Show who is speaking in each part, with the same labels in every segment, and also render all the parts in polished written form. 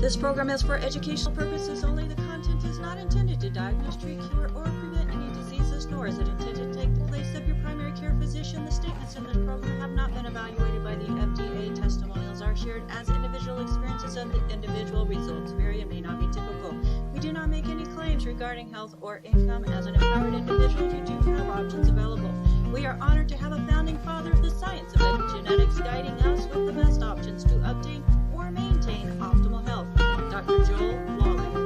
Speaker 1: This program is for educational purposes only. The content is not intended to diagnose, treat, cure, or prevent any diseases, nor is it intended to take the place of your primary care physician. The statements in this program have not been evaluated by the FDA. Testimonials are shared as individual experiences, and the individual results vary and may not be typical. We do not make any claims regarding health or income. As an empowered individual, you do have options available. We are honored to have a founding father of the science of epigenetics guiding us with the best options to obtain or maintain optimal health. Dr. Joel Wallach.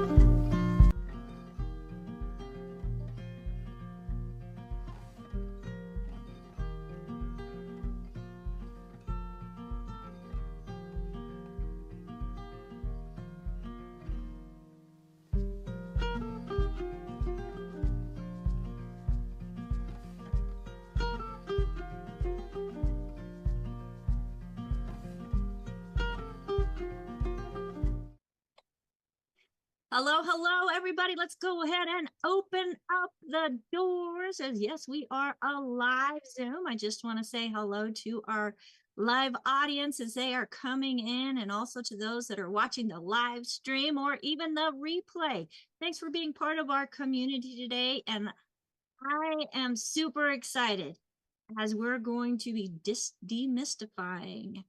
Speaker 1: Hello, hello, everybody. Let's go ahead and open up the doors. As yes, we are a live Zoom. I just want to say hello to our live audience as they are coming in, and also to those that are watching the live stream or even the replay. Thanks for being part of our community today. And I am super excited as we're going to be demystifying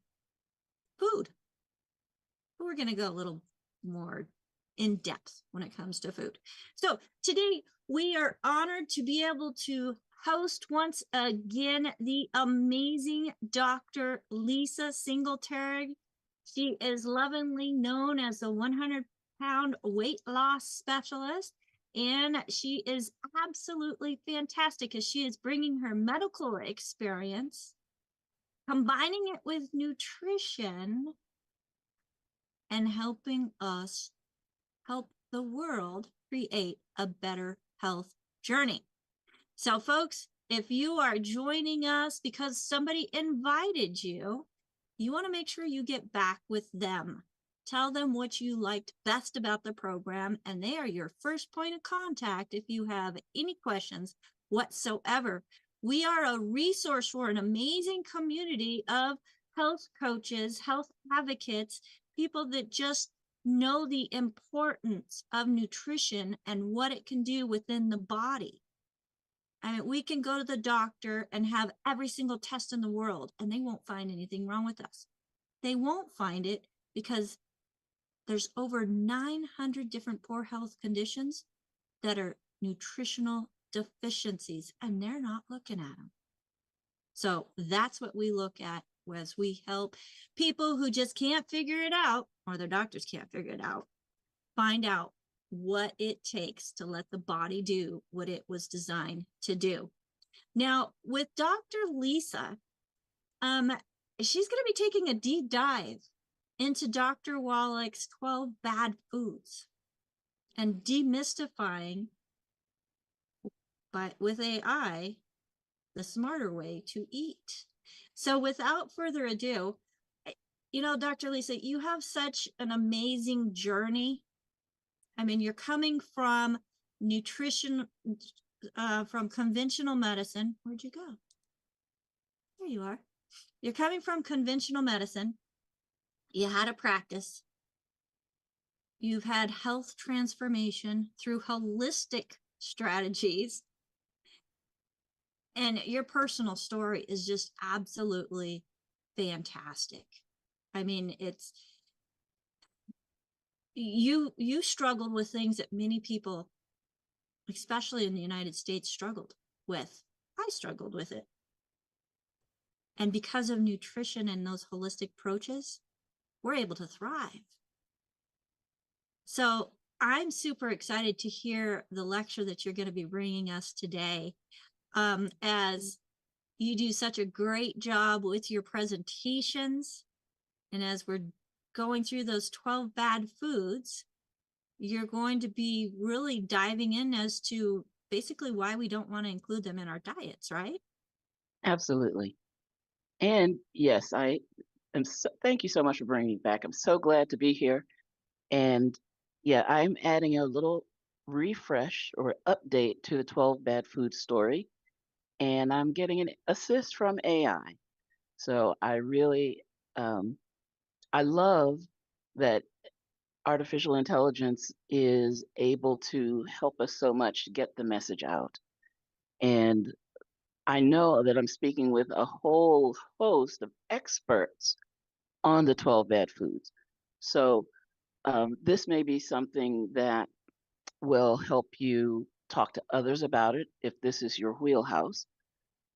Speaker 1: food. We're going to go a little more in depth when it comes to food. So today we are honored to be able to host once again the amazing Dr. Lisa Singletary. She is lovingly known as the 100-pound weight loss specialist, and she is absolutely fantastic as she is bringing her medical experience, combining it with nutrition, and helping us help the world create a better health journey. So folks, if you are joining us because somebody invited you, you want to make sure you get back with them. Tell them what you liked best about the program, and they are your first point of contact if you have any questions whatsoever. We are a resource for an amazing community of health coaches, health advocates, people that just know the importance of nutrition and what it can do within the body. I mean, we can go to the doctor and have every single test in the world, and they won't find anything wrong with us. They won't find it because there's over 900 different poor health conditions that are nutritional deficiencies, and they're not looking at them. So that's what we look at as we help people who just can't figure it out, or their doctors can't figure it out, find out what it takes to let the body do what it was designed to do. Now, with Dr. Lisa, she's going to be taking a deep dive into Dr. Wallach's 12 bad foods and demystifying, with AI, the smarter way to eat. So without further ado, you know, Dr. Lisa, you have such an amazing journey. I mean, you're coming from nutrition, from conventional medicine. Where'd you go? There you are. You're coming from conventional medicine. You had a practice. You've had health transformation through holistic strategies. And your personal story is just absolutely fantastic. I mean, it's you struggled with things that many people, especially in the United States, struggled with. I struggled with it. And because of nutrition and those holistic approaches, we're able to thrive. So I'm super excited to hear the lecture that you're going to be bringing us today, as you do such a great job with your presentations. And as we're going through those 12 bad foods, you're going to be really diving in as to basically why we don't want to include them in our diets, right?
Speaker 2: Absolutely. And yes, I am. Thank you so much for bringing me back. I'm so glad to be here. And yeah, I'm adding a little refresh or update to the 12 bad food story. And I'm getting an assist from AI. So I really, I love that artificial intelligence is able to help us so much to get the message out. And I know that I'm speaking with a whole host of experts on the 12 bad foods. So this may be something that will help you talk to others about it if this is your wheelhouse.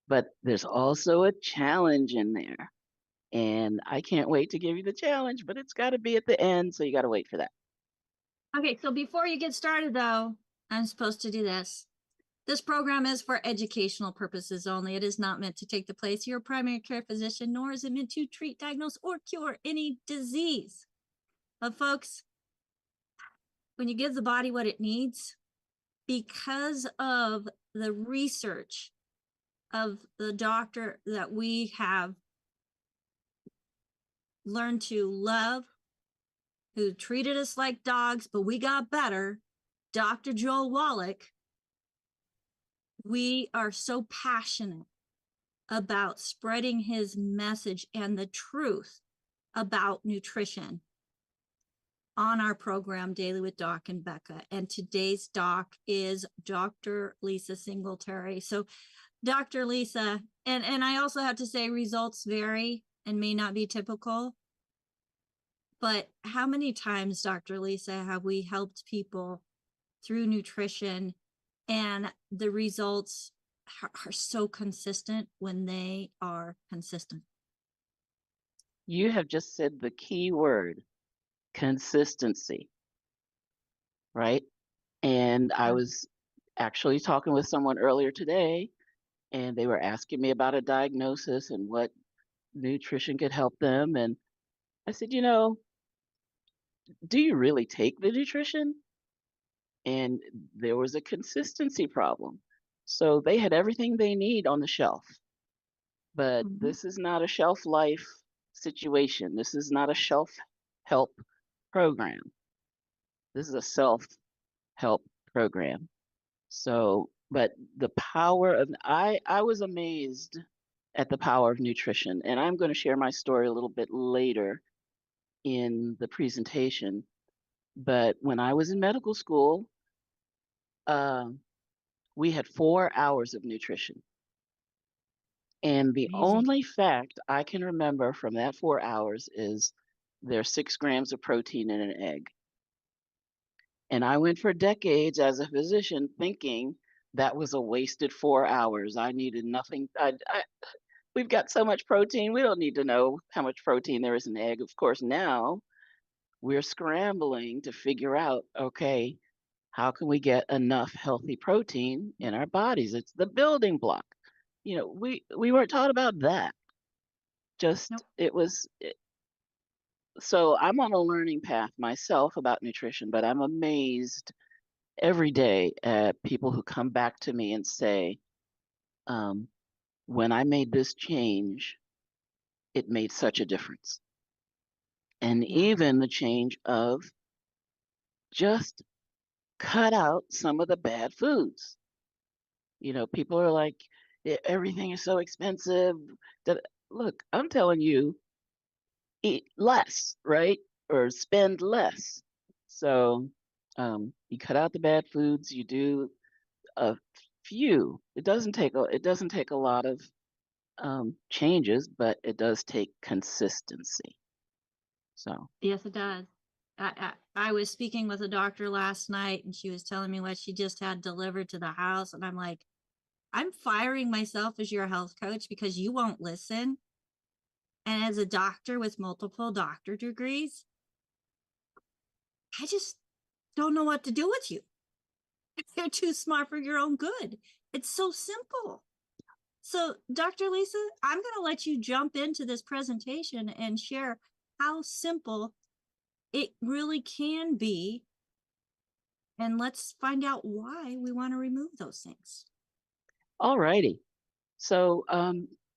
Speaker 2: But there's also a challenge in there. And I can't wait to give you the challenge, but it's got to be at the end. So you got to wait for that.
Speaker 1: Okay, so before you get started, though, I'm supposed to do this. This program is for educational purposes only. It is not meant to take the place of your primary care physician, nor is it meant to treat, diagnose, or cure any disease. But folks, when you give the body what it needs, because of the research of the doctor that we have learned to love, who treated us like dogs, but we got better, Dr. Joel Wallach, we are so passionate about spreading his message and the truth about nutrition on our program Daily with Doc and Becca. And today's doc is Dr. Lisa Singletary. So Dr. Lisa, and I also have to say results vary and may not be typical, but how many times, Dr. Lisa, have we helped people through nutrition and the results are so consistent when they are consistent?
Speaker 2: You have just said the key word, consistency, right? And I was actually talking with someone earlier today, and they were asking me about a diagnosis and what nutrition could help them. And I said, do you really take the nutrition? And there was a consistency problem. So they had everything they need on the shelf, but this is not a shelf life situation. This is not a shelf help program. This is a self help program. So, but the power of I was amazed at the power of nutrition, and I'm going to share my story a little bit later in the presentation. But when I was in medical school, uh, we had 4 hours of nutrition. And the
Speaker 1: Amazing.
Speaker 2: only fact I can remember from that 4 hours is there's 6 grams of protein in an egg. And I went for decades as a physician thinking that was a wasted 4 hours. I needed nothing. We've got so much protein. We don't need to know how much protein there is in the egg. Of course, now we're scrambling to figure out, okay, how can we get enough healthy protein in our bodies? It's the building block. We weren't taught about that. Just
Speaker 1: Nope.
Speaker 2: So I'm on a learning path myself about nutrition, but I'm amazed every day at people who come back to me and say, when I made this change, it made such a difference. And
Speaker 1: Yeah.
Speaker 2: even the change of just cut out some of the bad foods. People are like, everything is so expensive. Look, I'm telling you, eat less, right? Or spend less. So you cut out the bad foods. You do a few. It doesn't take a lot of changes, but it does take consistency. So
Speaker 1: Yes, it does. I was speaking with a doctor last night and she was telling me what she just had delivered to the house. And I'm like, I'm firing myself as your health coach because you won't listen. And as a doctor with multiple doctor degrees, I just don't know what to do with you. You're too smart for your own good. It's so simple. So, Dr. Lisa, I'm going to let you jump into this presentation and share how simple it really can be. And let's find out why we want to remove those things.
Speaker 2: all righty. So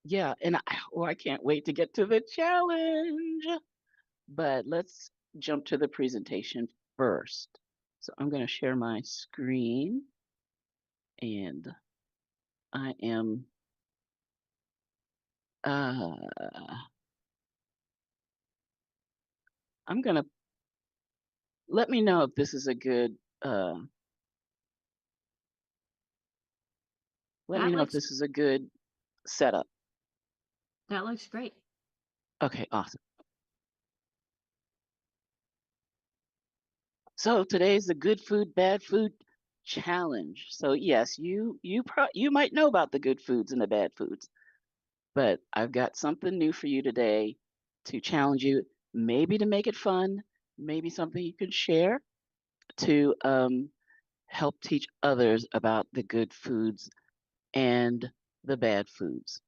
Speaker 2: yeah, and I can't wait to get to the challenge. But let's jump to the presentation first. So I'm going to share my screen, and I am I'm going to let me know if this is a good, let me
Speaker 1: That
Speaker 2: know if
Speaker 1: looks
Speaker 2: this is a good setup.
Speaker 1: that looks great.
Speaker 2: Okay, awesome. So today's the good food, bad food challenge. So yes, you might know about the good foods and the bad foods, but I've got something new for you today to challenge you, maybe to make it fun, maybe something you can share to help teach others about the good foods and the bad foods.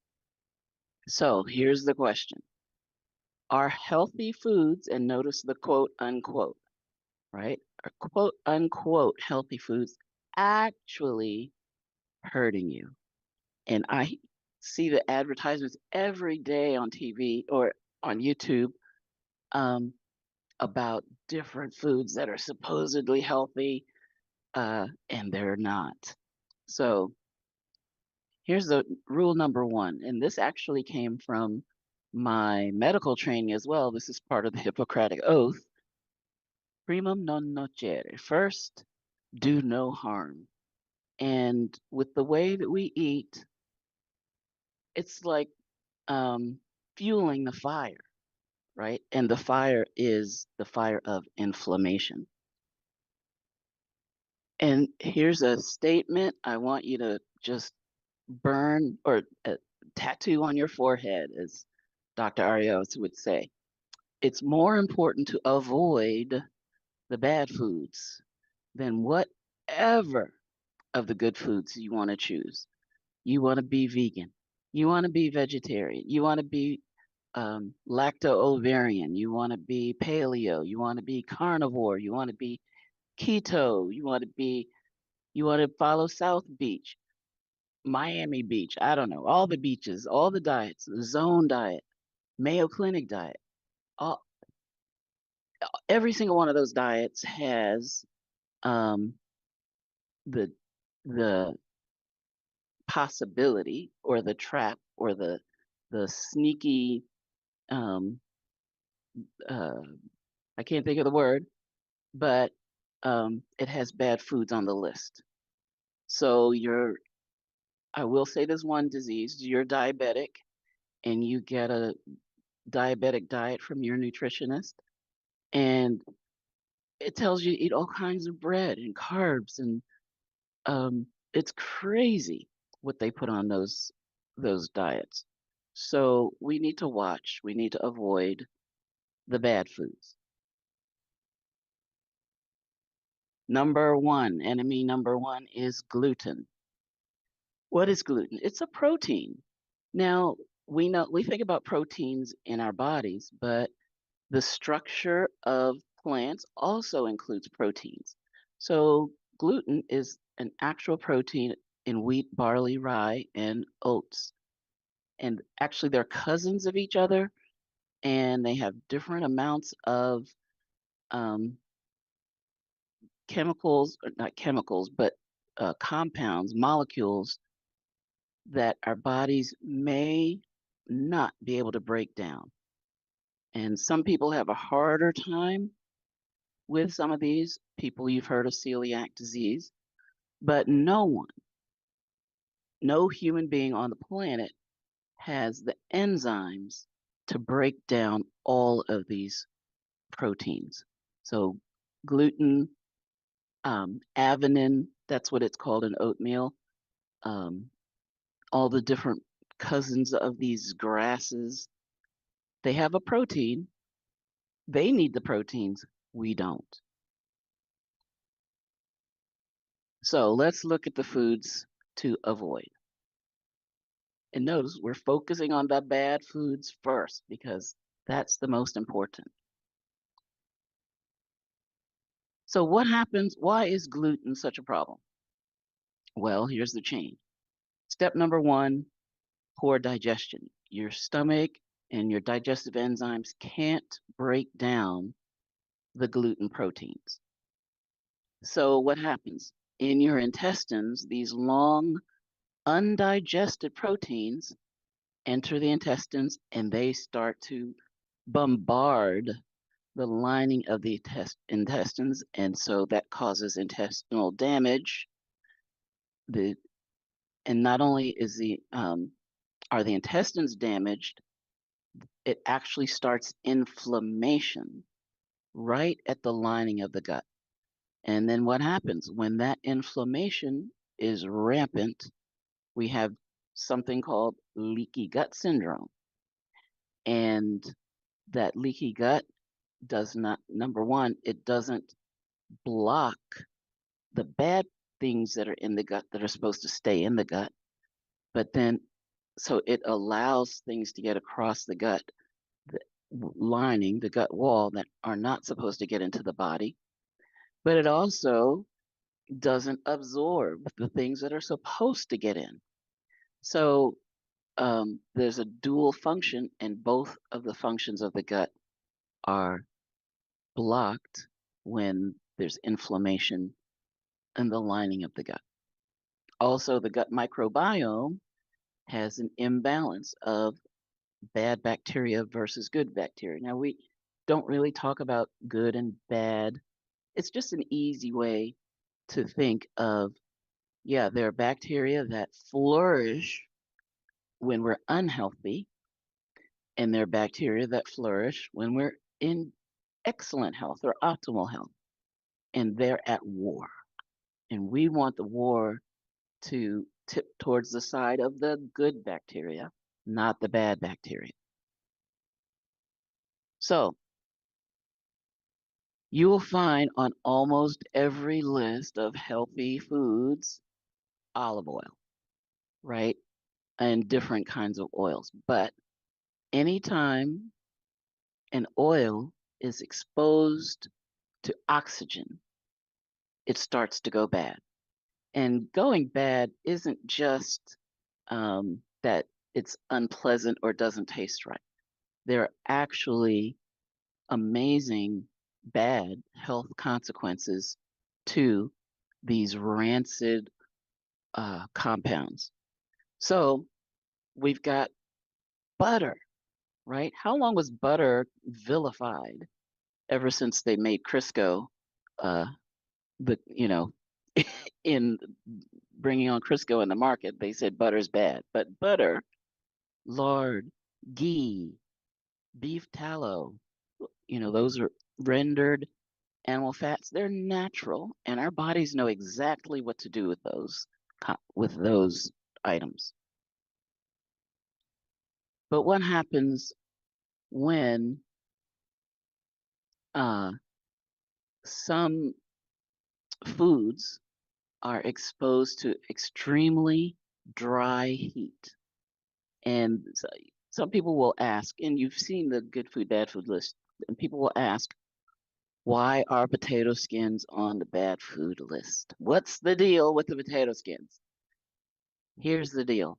Speaker 2: So here's the question. Are healthy foods, and notice the quote unquote, right? Are quote unquote healthy foods actually hurting you? And I see the advertisements every day on TV or on YouTube about different foods that are supposedly healthy, and they're not. So here's the rule number one, and this actually came from my medical training as well. This is part of the Hippocratic Oath. Primum non nocere. First, do no harm. And with the way that we eat, it's like fueling the fire, right? And the fire is the fire of inflammation. And here's a statement I want you to just burn or tattoo on your forehead, as Dr. Arios would say. It's more important to avoid the bad foods than whatever of the good foods you want to choose. You want to be vegan. You want to be vegetarian. You want to be lacto-ovarian. You want to be paleo. You want to be carnivore. You want to be keto. You want to follow South Beach, Miami Beach. I don't know. All the beaches, all the diets, the zone diet, Mayo Clinic diet. All, every single one of those diets has um, the the possibility or the trap or the sneaky um, uh, I can't think of the word, but it has bad foods on the list. So I will say there's one disease, you're diabetic and you get a diabetic diet from your nutritionist, and it tells you to eat all kinds of bread and carbs, and it's crazy what they put on those diets. So we need to watch, we need to avoid the bad foods. Enemy number one is gluten. What is gluten? It's a protein. Now, we think about proteins in our bodies, but the structure of plants also includes proteins. So gluten is an actual protein in wheat, barley, rye, and oats. And actually, they're cousins of each other, and they have different amounts of um, chemicals, or not chemicals, but compounds, molecules that our bodies may not be able to break down. And some people have a harder time with some of these. People, you've heard of celiac disease, but no human being on the planet has the enzymes to break down all of these proteins. So gluten, avenin, that's what it's called in oatmeal. Um, all the different cousins of these grasses, they have a protein. They need the proteins. We don't. So let's look at the foods to avoid. And notice we're focusing on the bad foods first because that's the most important. So what happens? Why is gluten such a problem? Well, here's the chain. Step number one, poor digestion. Your stomach and your digestive enzymes can't break down the gluten proteins. So what happens? In your intestines, these long undigested proteins enter the intestines and they start to bombard the lining of the intestines, and so that causes intestinal damage. And not only is are the intestines damaged, it actually starts inflammation right at the lining of the gut. And then what happens when that inflammation is rampant? We have something called leaky gut syndrome. And that leaky gut does not, number one, it doesn't block the bad things that are in the gut that are supposed to stay in the gut. But then, so it allows things to get across the gut lining, the gut wall, that are not supposed to get into the body. But it also doesn't absorb the things that are supposed to get in. So there's a dual function, and both of the functions of the gut are blocked when there's inflammation in the lining of the gut. Also, the gut microbiome has an imbalance of bad bacteria versus good bacteria. Now, we don't really talk about good and bad. It's just an easy way to think of, yeah, there are bacteria that flourish when we're unhealthy, and there are bacteria that flourish when we're in excellent health or optimal health, and they're at war. And we want the war to tip towards the side of the good bacteria, not the bad bacteria. So you will find on almost every list of healthy foods olive oil, right? And different kinds of oils. But anytime an oil is exposed to oxygen, it starts to go bad. And going bad isn't just that it's unpleasant or doesn't taste right. There are actually amazing bad health consequences to these rancid compounds. So we've got butter, right? How long was butter vilified? Ever since they made Crisco, in bringing on Crisco in the market, they said butter's bad. But butter, lard, ghee, beef tallow, those are rendered animal fats. They're natural, and our bodies know exactly what to do with those items. But what happens when some foods are exposed to extremely dry heat? And some people will ask, and you've seen the good food, bad food list, and people will ask, why are potato skins on the bad food list? What's the deal with the potato skins? Here's the deal.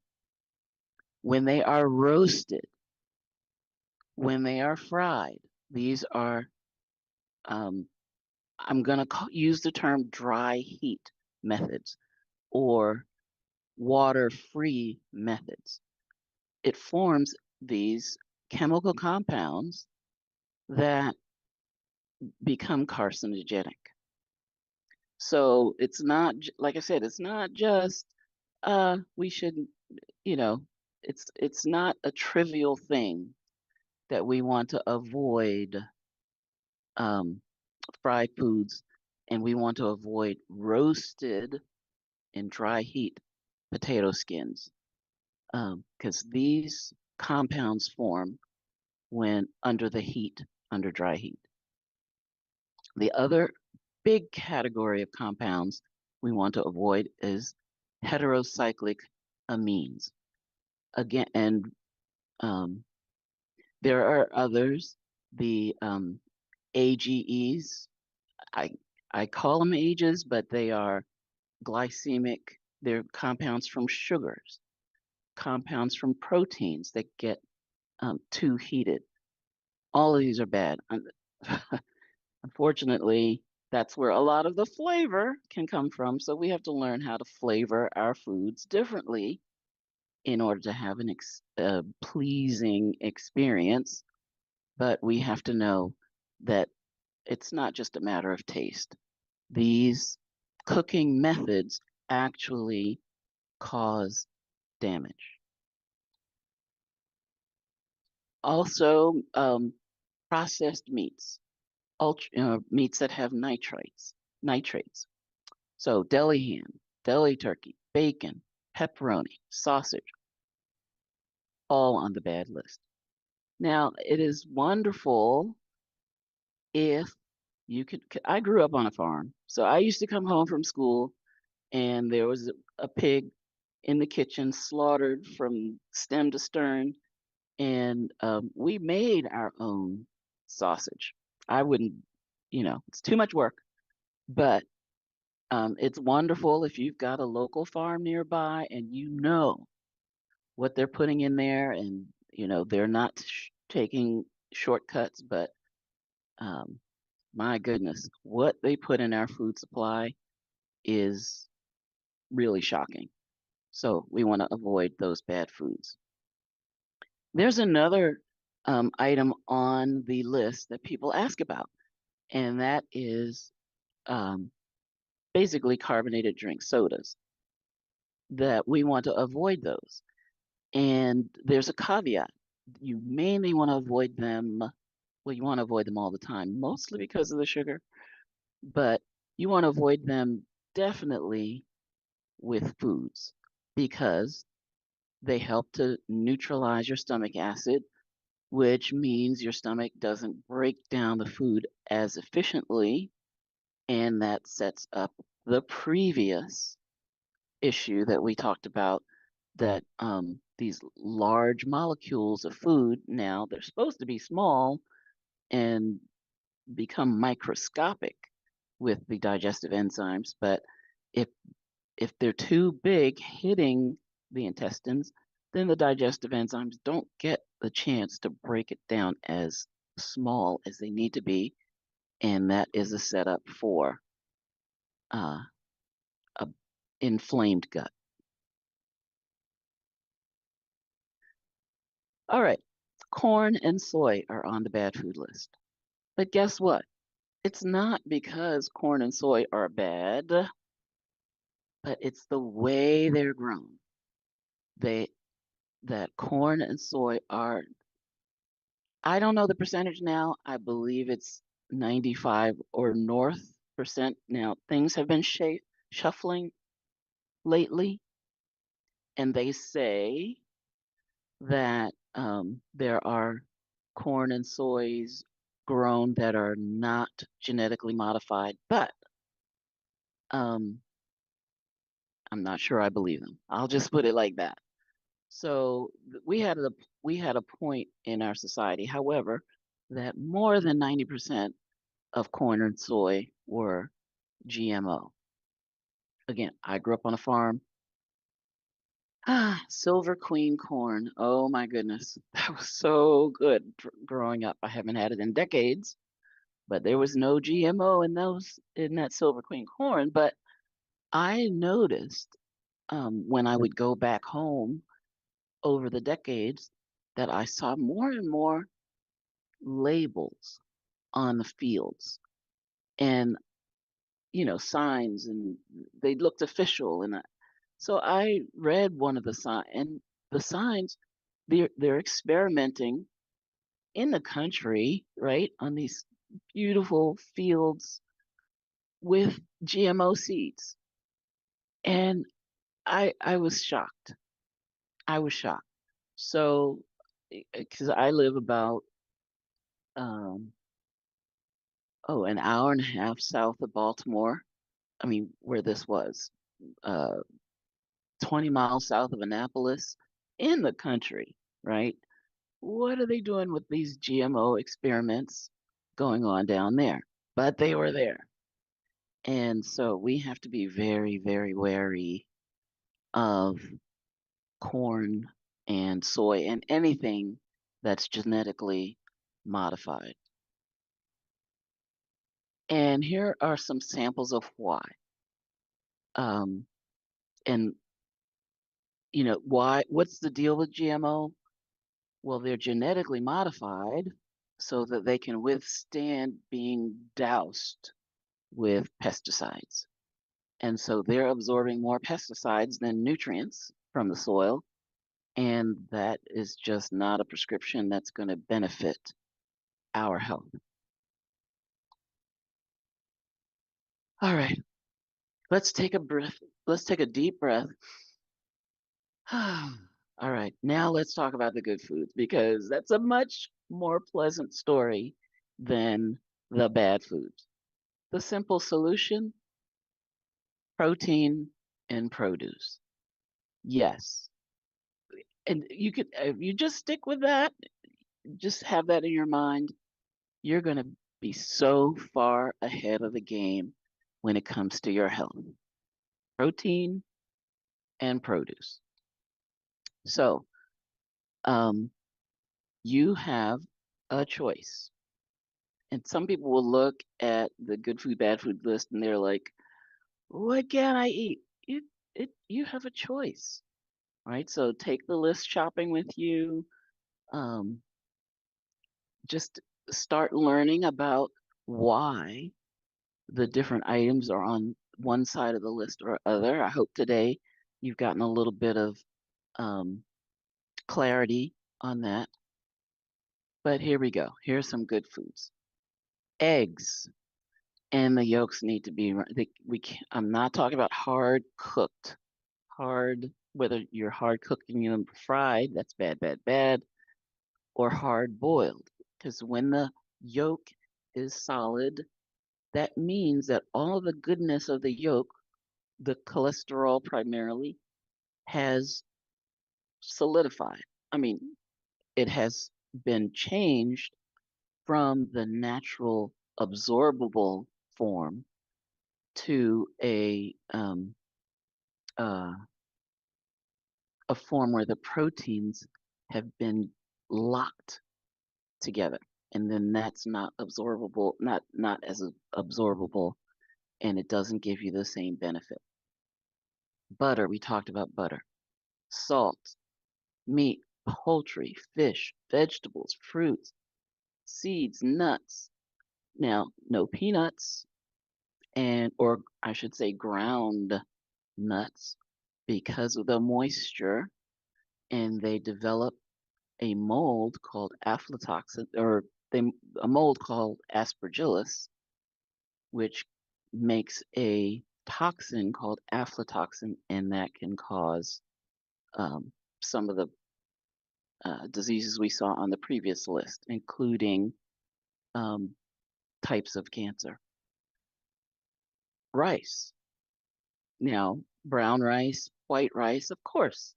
Speaker 2: When they are roasted, when they are fried, these are, I'm going to use the term dry heat methods or water-free methods. It forms these chemical compounds that become carcinogenic. So it's not, like I said, it's not just we should, it's not a trivial thing that we want to avoid fried foods, and we want to avoid roasted in dry heat potato skins, because these compounds form when under dry heat. The other big category of compounds we want to avoid is heterocyclic amines. Again, and there are others, the AGEs. I call them AGEs, but they are glycemic. They're compounds from sugars, compounds from proteins that get too heated. All of these are bad. Unfortunately, that's where a lot of the flavor can come from. So we have to learn how to flavor our foods differently in order to have a pleasing experience. But we have to know that it's not just a matter of taste. These cooking methods actually cause damage. Also, processed meats, meats that have nitrates. So deli ham, deli turkey, bacon, pepperoni, sausage, all on the bad list. Now, it is wonderful if you could. I grew up on a farm, so I used to come home from school and there was a pig in the kitchen slaughtered from stem to stern, and we made our own sausage. I wouldn't, it's too much work, but it's wonderful if you've got a local farm nearby and you know what they're putting in there, and they're not taking shortcuts, but um, my goodness, what they put in our food supply is really shocking. So we want to avoid those bad foods. There's another item on the list that people ask about, and that is um, basically carbonated drink sodas, that we want to avoid those. And there's a caveat. You mainly want to avoid them. Well, you want to avoid them all the time, mostly because of the sugar, but you want to avoid them definitely with foods because they help to neutralize your stomach acid, which means your stomach doesn't break down the food as efficiently, and that sets up the previous issue that we talked about, that these large molecules of food, now they're supposed to be small and become microscopic with the digestive enzymes, but if if they're too big hitting the intestines, then the digestive enzymes don't get the chance to break it down as small as they need to be, and that is a setup for a inflamed gut. All right, corn and soy are on the bad food list. But guess what? It's not because corn and soy are bad, but it's the way they're grown. They that corn and soy are, I don't know the percentage now. I believe it's 95 or north percent. Now things have been shuffling lately, and they say that there are corn and soys grown that are not genetically modified, but um, I'm not sure I believe them. I'll just put it like that. So we had a point in our society, however, that more than 90% of corn and soy were GMO. Again, I grew up on a farm. Silver Queen corn. Oh my goodness. That was so good growing up. I haven't had it in decades, but there was no GMO in that Silver Queen corn. But I noticed when I would go back home over the decades that I saw more and more labels on the fields and signs, and they looked official, and so I read one of the signs, and the signs, they're experimenting in the country, right, on these beautiful fields with GMO seeds. And I was shocked. I was shocked. So because I live about um an hour and a half south of Baltimore. I mean, where this was, uh 20 miles south of Annapolis, in the country, right? What are they doing with these GMO experiments going on down there? But they were there. And so we have to be very, very wary of corn and soy and anything that's genetically modified. And here are some samples of why. Um, and what's the deal with GMO? Well, they're genetically modified, so that they can withstand being doused with pesticides. And so they're absorbing more pesticides than nutrients from the soil. And that is just not a prescription that's going to benefit our health. All right, let's take a breath. Let's take a deep breath. All right, now let's talk about the good foods because that's a much more pleasant story than the bad foods. The simple solution: protein and produce. Yes. And you could, if you just stick with that, just have that in your mind, you're going to be so far ahead of the game when it comes to your health. Protein and produce. So, um, you have a choice. And some people will look at the good food, bad food list and they're like, what can I eat? You have a choice, right? So take the list shopping with you. Um, just start learning about why the different items are on one side of the list or other. I hope today you've gotten a little bit of um, clarity on that. But here we go. Here's some good foods. Eggs and the yolks need to be. I'm not talking about hard cooked. Hard, whether you're hard cooking them fried, that's bad, bad, bad, or hard boiled. Because when the yolk is solid, that means that all of the goodness of the yolk, the cholesterol primarily, has solidified. I mean, it has been changed from the natural absorbable form to uh, a form where the proteins have been locked together, and then that's not absorbable, not as absorbable, and it doesn't give you the same benefit. Butter, we talked about butter. Salt, meat, poultry, fish, vegetables, fruits, seeds, nuts. Now, no peanuts, and or I should say ground nuts, because of the moisture, and they develop a mold called aflatoxin, or a mold called aspergillus, which makes a toxin called aflatoxin, and that can cause some of the diseases we saw on the previous list, including um, types of cancer. Rice. Now, brown rice, white rice, of course,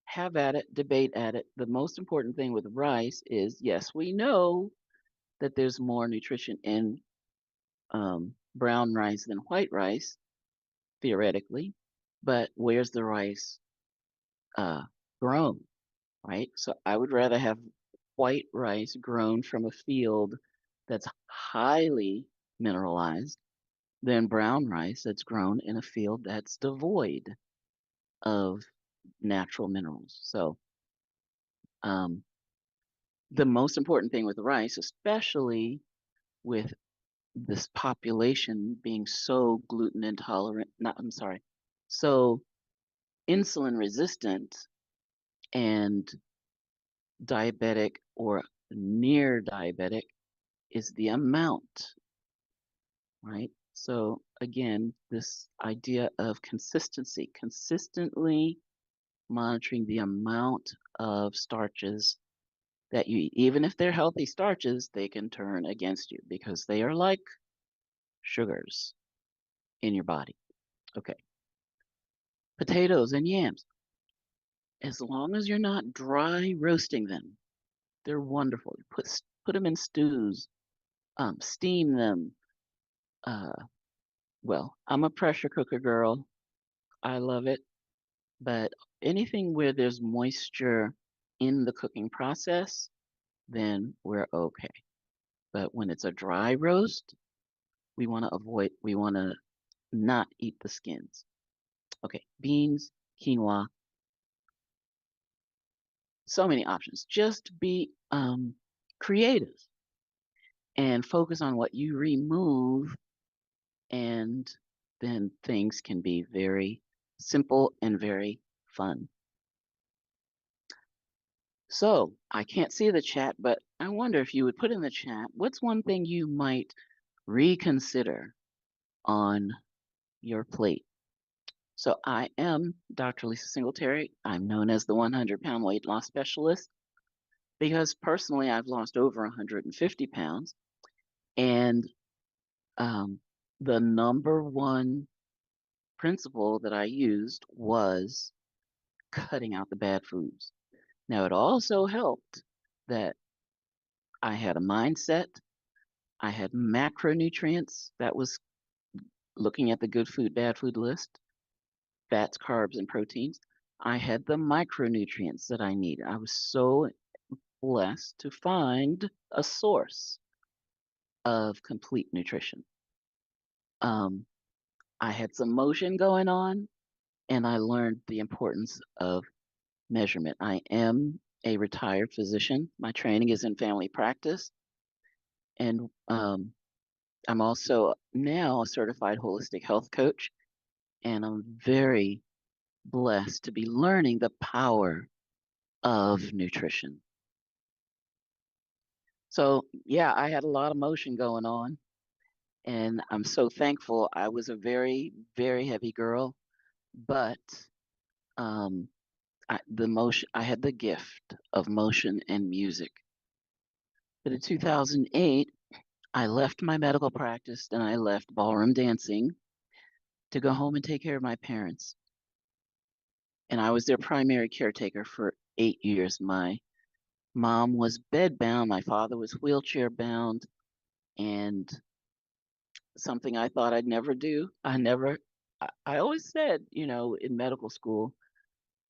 Speaker 2: have at it, debate at it. The most important thing with rice is, yes, we know that there's more nutrition in brown rice than white rice, theoretically, but where's the rice uh, grown, right? So I would rather have white rice grown from a field that's highly mineralized than brown rice that's grown in a field that's devoid of natural minerals. So the most important thing with rice, especially with this population being so gluten intolerant, not, I'm sorry, so insulin resistant and diabetic or near diabetic, is the amount, right? So again, this idea of consistency, consistently monitoring the amount of starches that you eat. Even if they're healthy starches, they can turn against you because they are like sugars in your body. Okay. Potatoes and yams. As long as you're not dry roasting them, they're wonderful. Put them in stews, steam them. Uh, well, I'm a pressure cooker girl. I love it. But anything where there's moisture in the cooking process, then we're okay. But when it's a dry roast, we want to not eat the skins. Okay, beans, quinoa, so many options. Just be creative. and focus on what you remove, and then things can be very simple and very fun. So I can't see the chat, but I wonder if you would put in the chat, what's one thing you might reconsider on your plate? So I am Dr. Lisa Singletary. I'm known as the 100-pound weight loss specialist because personally I've lost over 150 pounds. And the number one principle that I used was cutting out the bad foods. Now, it also helped that I had a mindset, I had macronutrients, that was looking at the good food, bad food list, fats, carbs, and proteins. I had the micronutrients that I needed. I was so blessed to find a source of complete nutrition. I had some motion going on, and I learned the importance of measurement. I am a retired physician. My training is in family practice, and I'm also now a certified holistic health coach, and I'm very blessed to be learning the power of nutrition. So, yeah, I had a lot of motion going on, and I'm so thankful. I was a very, very heavy girl, but I had the gift of motion and music. But in 2008, I left my medical practice and I left ballroom dancing to go home and take care of my parents. And I was their primary caretaker for 8 years. My mom was bedbound, my father was wheelchair bound, and something I thought I'd never do. I always said, in medical school,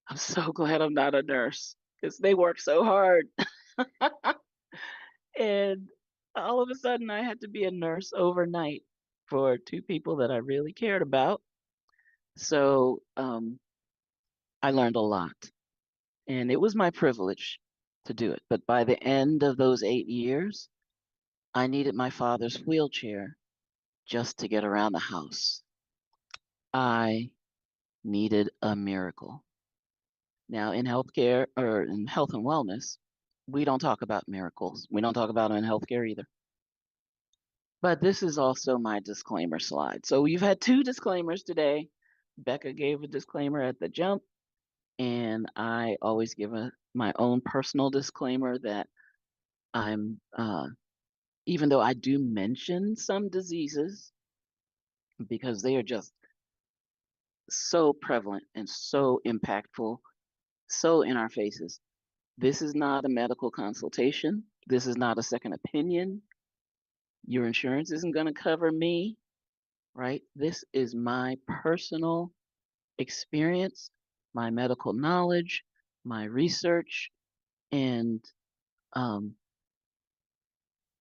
Speaker 2: I'm so glad I'm not a nurse because they work so hard. And all of a sudden, I had to be a nurse overnight for two people that I really cared about. So I learned a lot, and it was my privilege to do it. But by the end of those 8 years, I needed my father's wheelchair just to get around the house. I needed a miracle. Now, in healthcare or in health and wellness, we don't talk about miracles. We don't talk about them in healthcare either. But this is also my disclaimer slide. So you've had two disclaimers today. Becca gave a disclaimer at the jump, and I always give my own personal disclaimer that I'm, even though I do mention some diseases because they are just so prevalent and so impactful, so in our faces, this is not a medical consultation. This is not a second opinion. Your insurance isn't going to cover me, right? This is my personal experience, my medical knowledge, my research, and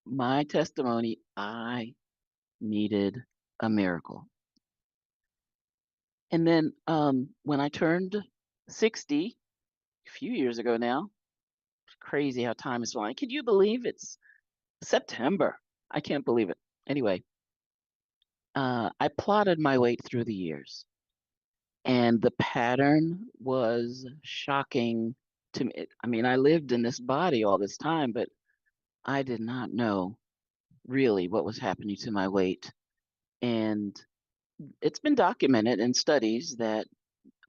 Speaker 2: my testimony. I needed a miracle. And then when I turned 60, a few years ago now, it's crazy how time is flying. Can you believe it's September? I can't believe it. Anyway, I plotted my weight through the years, and the pattern was shocking to me. I mean, I lived in this body all this time, but I did not know really what was happening to my weight. And it's been documented in studies that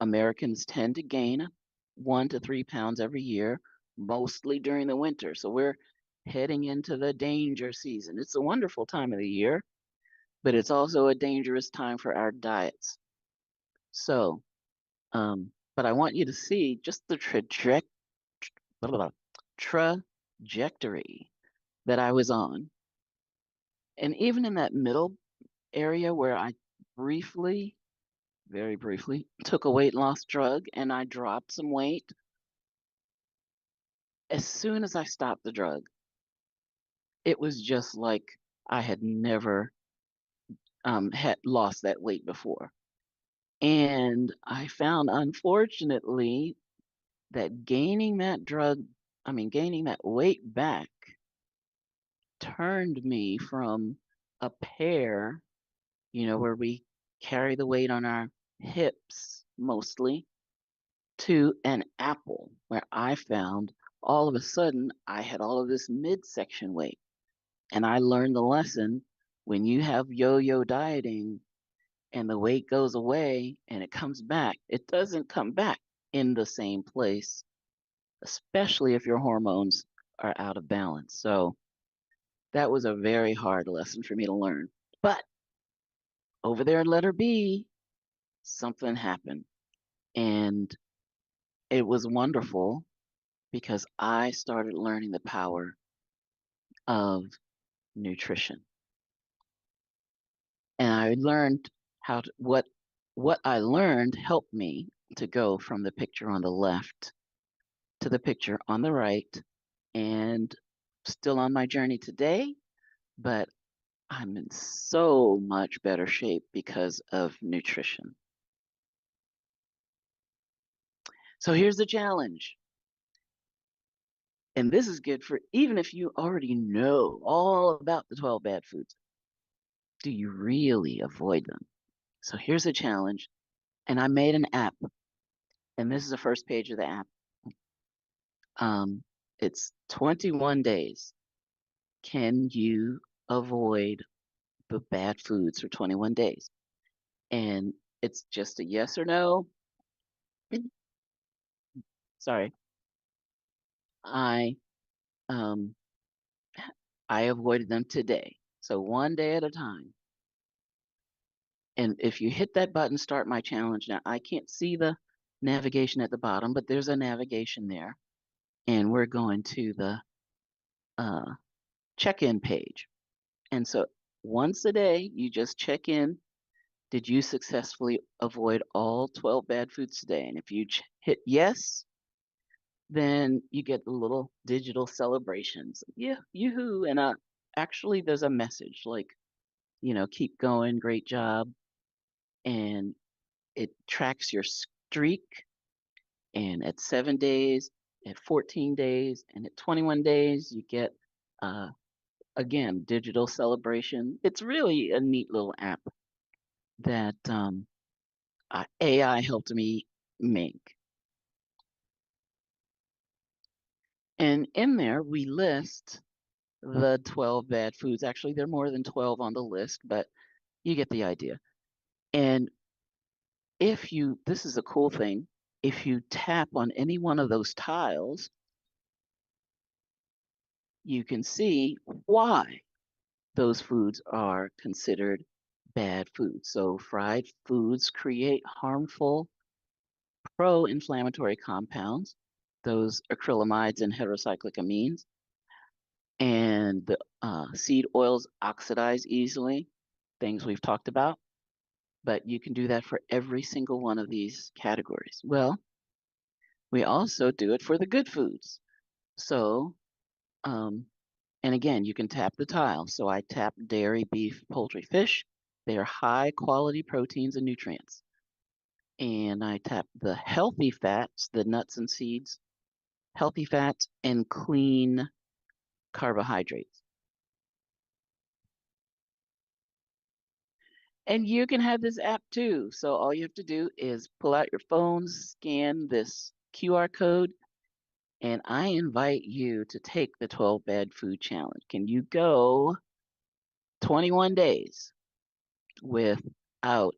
Speaker 2: Americans tend to gain 1 to 3 pounds every year, mostly during the winter. So we're heading into the danger season. It's a wonderful time of the year, but it's also a dangerous time for our diets. So, but I want you to see just the trajectory that I was on. And even in that middle area where I briefly, very briefly, took a weight loss drug and I dropped some weight, as soon as I stopped the drug, it was just like I had never had lost that weight before. And I found, unfortunately, that gaining that weight back turned me from a pear, where we carry the weight on our hips mostly, to an apple, where I found all of a sudden I had all of this midsection weight. And I learned the lesson: when you have yo-yo dieting and the weight goes away and it comes back, it doesn't come back in the same place, especially if your hormones are out of balance. So that was a very hard lesson for me to learn. But over there in letter B, something happened. And it was wonderful because I started learning the power of nutrition. And I learned what I learned helped me to go from the picture on the left to the picture on the right, and still on my journey today, but I'm in so much better shape because of nutrition. So here's the challenge. And this is good for even if you already know all about the 12 bad foods. Do you really avoid them? So here's the challenge. And I made an app. And this is the first page of the app. It's 21 days. Can you avoid the bad foods for 21 days? And it's just a yes or no. Sorry. I avoided them today. So one day at a time. And if you hit that button, start my challenge. Now, I can't see the navigation at the bottom, but there's a navigation there. And we're going to the check-in page. And so once a day, you just check in. Did you successfully avoid all 12 bad foods today? And if you hit yes, then you get the little digital celebrations. Yeah, yoo-hoo. And actually, there's a message like, keep going, great job. And it tracks your streak. And at 7 days, at 14 days, and at 21 days, you get, again, digital celebration. It's really a neat little app that AI helped me make. And in there, we list the 12 bad foods. Actually, there are more than 12 on the list, but you get the idea. And this is a cool thing, if you tap on any one of those tiles, you can see why those foods are considered bad foods. So fried foods create harmful pro-inflammatory compounds, those acrylamides and heterocyclic amines. And the seed oils oxidize easily, things we've talked about. But you can do that for every single one of these categories. Well, we also do it for the good foods. So, and again, you can tap the tile. So I tap dairy, beef, poultry, fish. They are high quality proteins and nutrients. And I tap the healthy fats, the nuts and seeds, healthy fats, and clean carbohydrates. And you can have this app too. So all you have to do is pull out your phone, scan this QR code, and I invite you to take the 12 Bad Food Challenge. Can you go 21 days without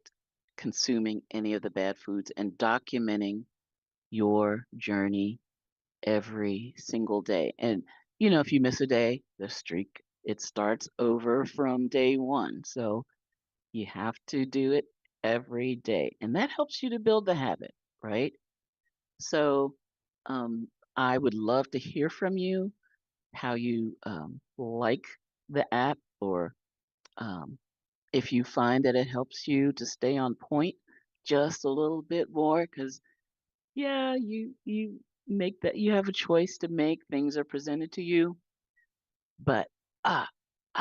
Speaker 2: consuming any of the bad foods and documenting your journey every single day? And, if you miss a day, the streak, it starts over from day one. So you have to do it every day. And that helps you to build the habit, right? So I would love to hear from you how you like the app, or if you find that it helps you to stay on point just a little bit more, because yeah, you make that, you have a choice to make, things are presented to you, but I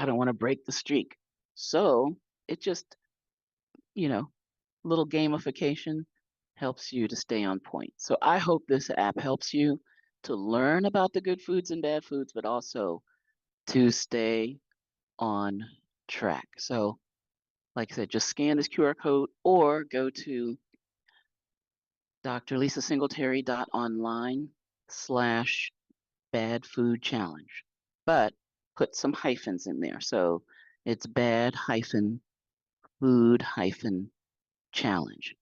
Speaker 2: don't want to break the streak. So it just, little gamification helps you to stay on point. So I hope this app helps you to learn about the good foods and bad foods, but also to stay on track. So, like I said, just scan this QR code or go to drlisasingletary.online/bad food challenge, but put some hyphens in there. So it's bad hyphen food hyphen challenge.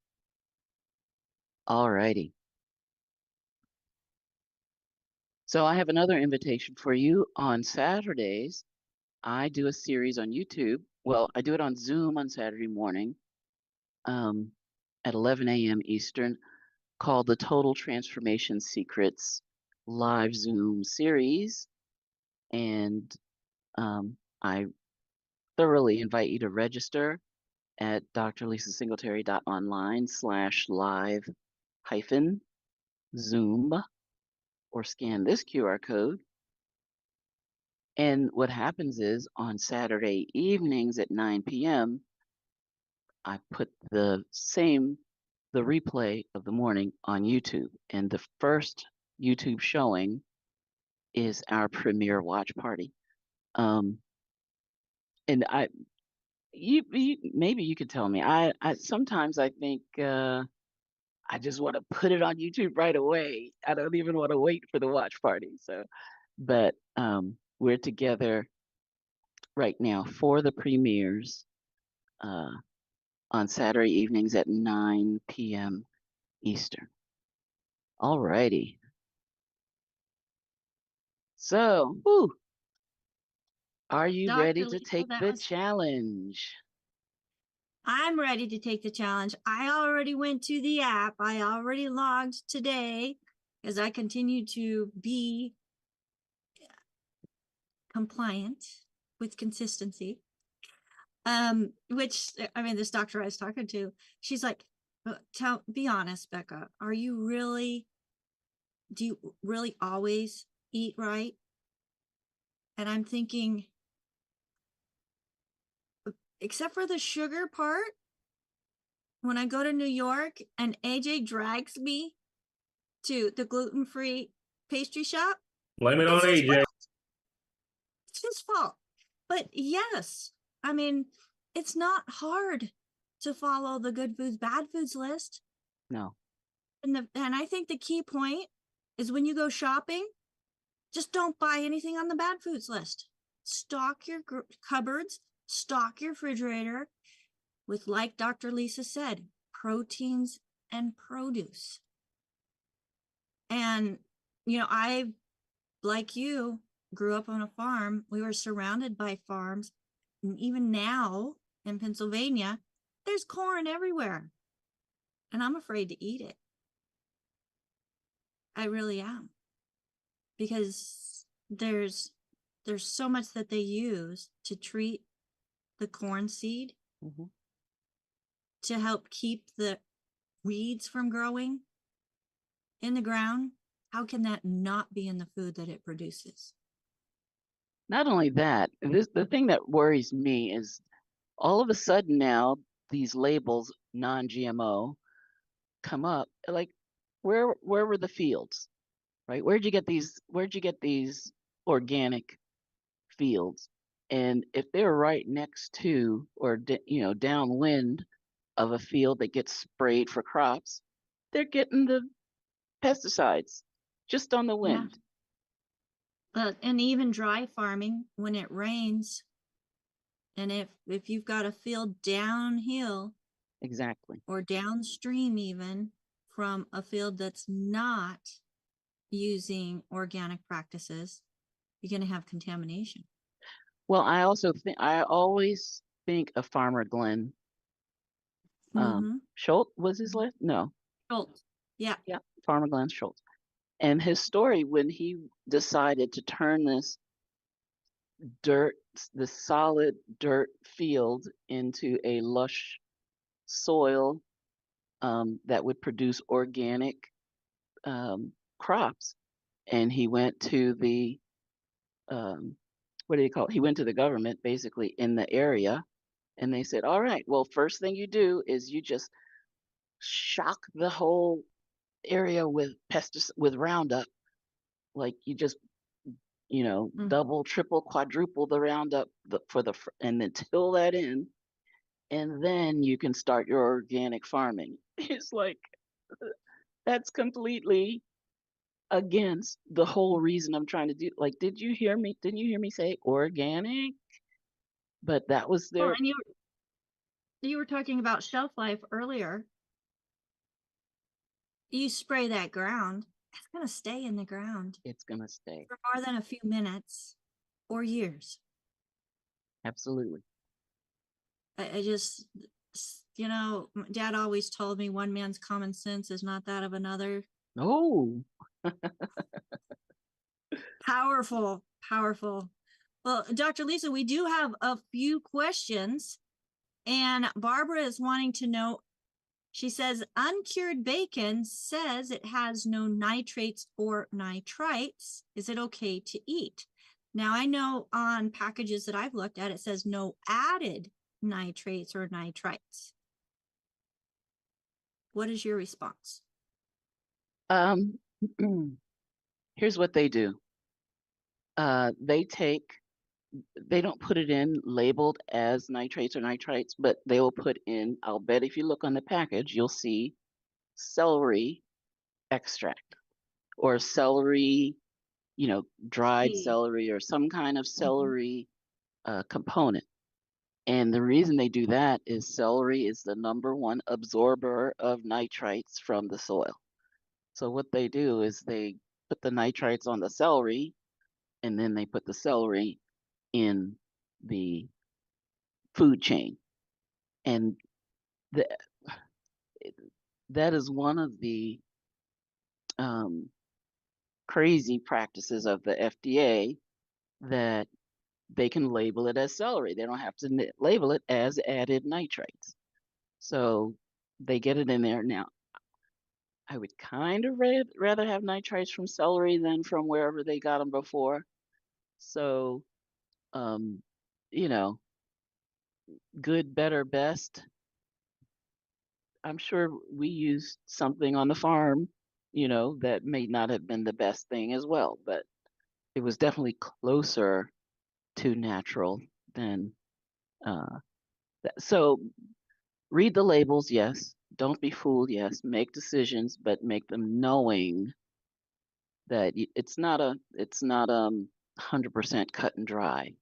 Speaker 2: Alrighty. So I have another invitation for you. On Saturdays, I do a series on YouTube. Well, I do it on Zoom on Saturday morning at 11 a.m. Eastern, called the Total Transformation Secrets live Zoom series. And I thoroughly invite you to register at drlisasingletary.online/live-Zoom or scan this QR code. And what happens is on Saturday evenings at 9 p.m., I put the replay of the morning on YouTube. And the first YouTube showing is our premiere watch party. And maybe you could tell me. I sometimes I think I just want to put it on YouTube right away. I don't even want to wait for the watch party. So, but we're together right now for the premieres on Saturday evenings at 9 p.m. Eastern. All righty. So, are you ready
Speaker 1: Dr.
Speaker 2: to
Speaker 1: Lisa,
Speaker 2: take the challenge?
Speaker 1: I'm ready to take the challenge. I already went to the app. I already logged today as I continue to be compliant with consistency. Which, I mean, this doctor I was talking to, she's like, be honest, Becca, do you really always eat right? And I'm thinking, except for the sugar part, when I go to New York and AJ drags me to the gluten-free pastry shop,
Speaker 3: blame it on AJ.
Speaker 1: It's his fault. But yes, I mean, it's not hard to follow the good foods, bad foods list.
Speaker 2: No.
Speaker 1: And I think the key point is when you go shopping, just don't buy anything on the bad foods list. Stock your cupboards, stock your refrigerator with, like Dr. Lisa said, proteins and produce. And, you know, I, like you, grew up on a farm. We were surrounded by farms. And even now in Pennsylvania, there's corn everywhere. And I'm afraid to eat it. I really am. Because there's so much that they use to treat the corn seed to help keep the weeds from growing in the ground. How can that not be in the food that it produces?
Speaker 2: Not only that, the thing that worries me is all of a sudden now these labels non-GMO come up. Like, where were the fields, right? Where'd you get these organic fields? And if they're right next to or downwind of a field that gets sprayed for crops, they're getting the pesticides just on the wind.
Speaker 1: And even dry farming, when it rains, and if you've got a field downhill,
Speaker 2: exactly,
Speaker 1: or downstream even from a field that's not using organic practices, you're going to have contamination.
Speaker 2: Well, I always think of Farmer Glenn. Schultz was his last? No.
Speaker 1: Schultz. Yeah.
Speaker 2: Yeah, Farmer Glenn Schultz. And his story when he decided to turn this solid dirt field into a lush soil that would produce organic crops. And he went to the, he went to the government basically in the area. And they said, all right, well, first thing you do is you just shock the whole area with Roundup. Like you just double, triple, quadruple the Roundup and then till that in, and then you can start your organic farming. It's like that's completely against the whole reason I'm trying to do. Like, did you hear me? Didn't you hear me say organic? But that was
Speaker 1: Well,
Speaker 2: their.
Speaker 1: and you were talking about shelf life earlier. You spray that ground, it's going to stay in the ground
Speaker 2: It's gonna stay.
Speaker 1: for more than a few minutes or years.
Speaker 2: Absolutely.
Speaker 1: I just, Dad always told me one man's common sense is not that of another.
Speaker 2: Oh,
Speaker 1: Powerful, powerful. Well, Dr. Lisa, we do have a few questions, and Barbara is wanting to know. She says, uncured bacon says it has no nitrates or nitrites. Is it okay to eat? Now, I know on packages that I've looked at, it says no added nitrates or nitrites. What is your response?
Speaker 2: um, here's what they do. They don't put it in labeled as nitrates or nitrites, but they will put in, I'll bet if you look on the package, you'll see celery extract or celery, dried celery or some kind of celery component. And the reason they do that is celery is the #1 absorber of nitrites from the soil. So what they do is they put the nitrites on the celery, and then they put the celery in the food chain. And the, that is one of the crazy practices of the FDA, that they can label it as celery. They don't have to label it as added nitrates. So they get it in there. Now, I would kind of rather have nitrites from celery than from wherever they got them before. So, um, you know, good, better, best. I'm sure we used something on the farm, that may not have been the best thing as well, but it was definitely closer to natural than that. So read the labels, yes. Don't be fooled, yes. Make decisions, but make them knowing that it's not 100% cut and dry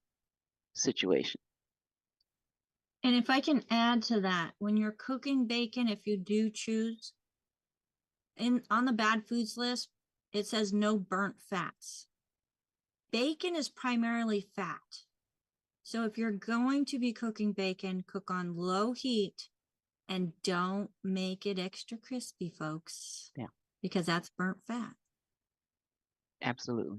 Speaker 2: situation.
Speaker 1: And if I can add to that, when you're cooking bacon, if you do choose, on the bad foods list, it says no burnt fats. Bacon is primarily fat. So if you're going to be cooking bacon, cook on low heat and don't make it extra crispy, folks.
Speaker 2: Yeah.
Speaker 1: Because that's burnt fat.
Speaker 2: Absolutely.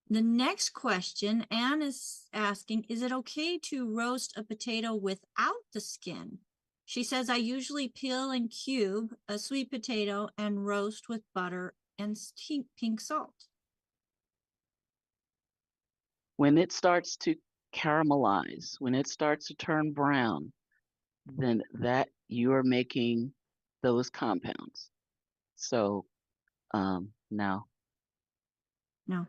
Speaker 1: The next question, Anne is asking, is it okay to roast a potato without the skin? She says, I usually peel and cube a sweet potato and roast with butter and pink salt.
Speaker 2: When it starts to caramelize, when it starts to turn brown, then that you are making those compounds. So, no.
Speaker 1: No.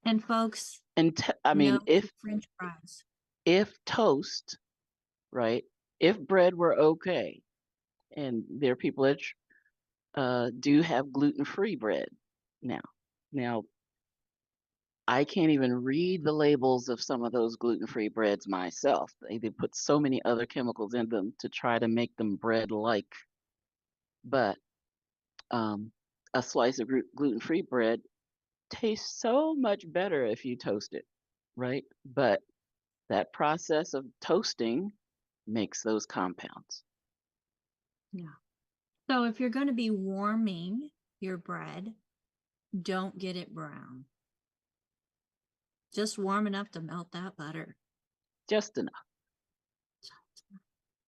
Speaker 1: And folks,
Speaker 2: And I mean,
Speaker 1: no French fries.
Speaker 2: If toast, right? If bread were okay, and there are people that do have gluten-free bread now. Now, I can't even read the labels of some of those gluten-free breads myself. They put so many other chemicals in them to try to make them bread-like. But a slice of gluten-free bread tastes so much better if you toast it, right? But that process of toasting makes those compounds.
Speaker 1: Yeah. So if you're going to be warming your bread, don't get it brown. Just warm enough to melt that butter.
Speaker 2: Just enough.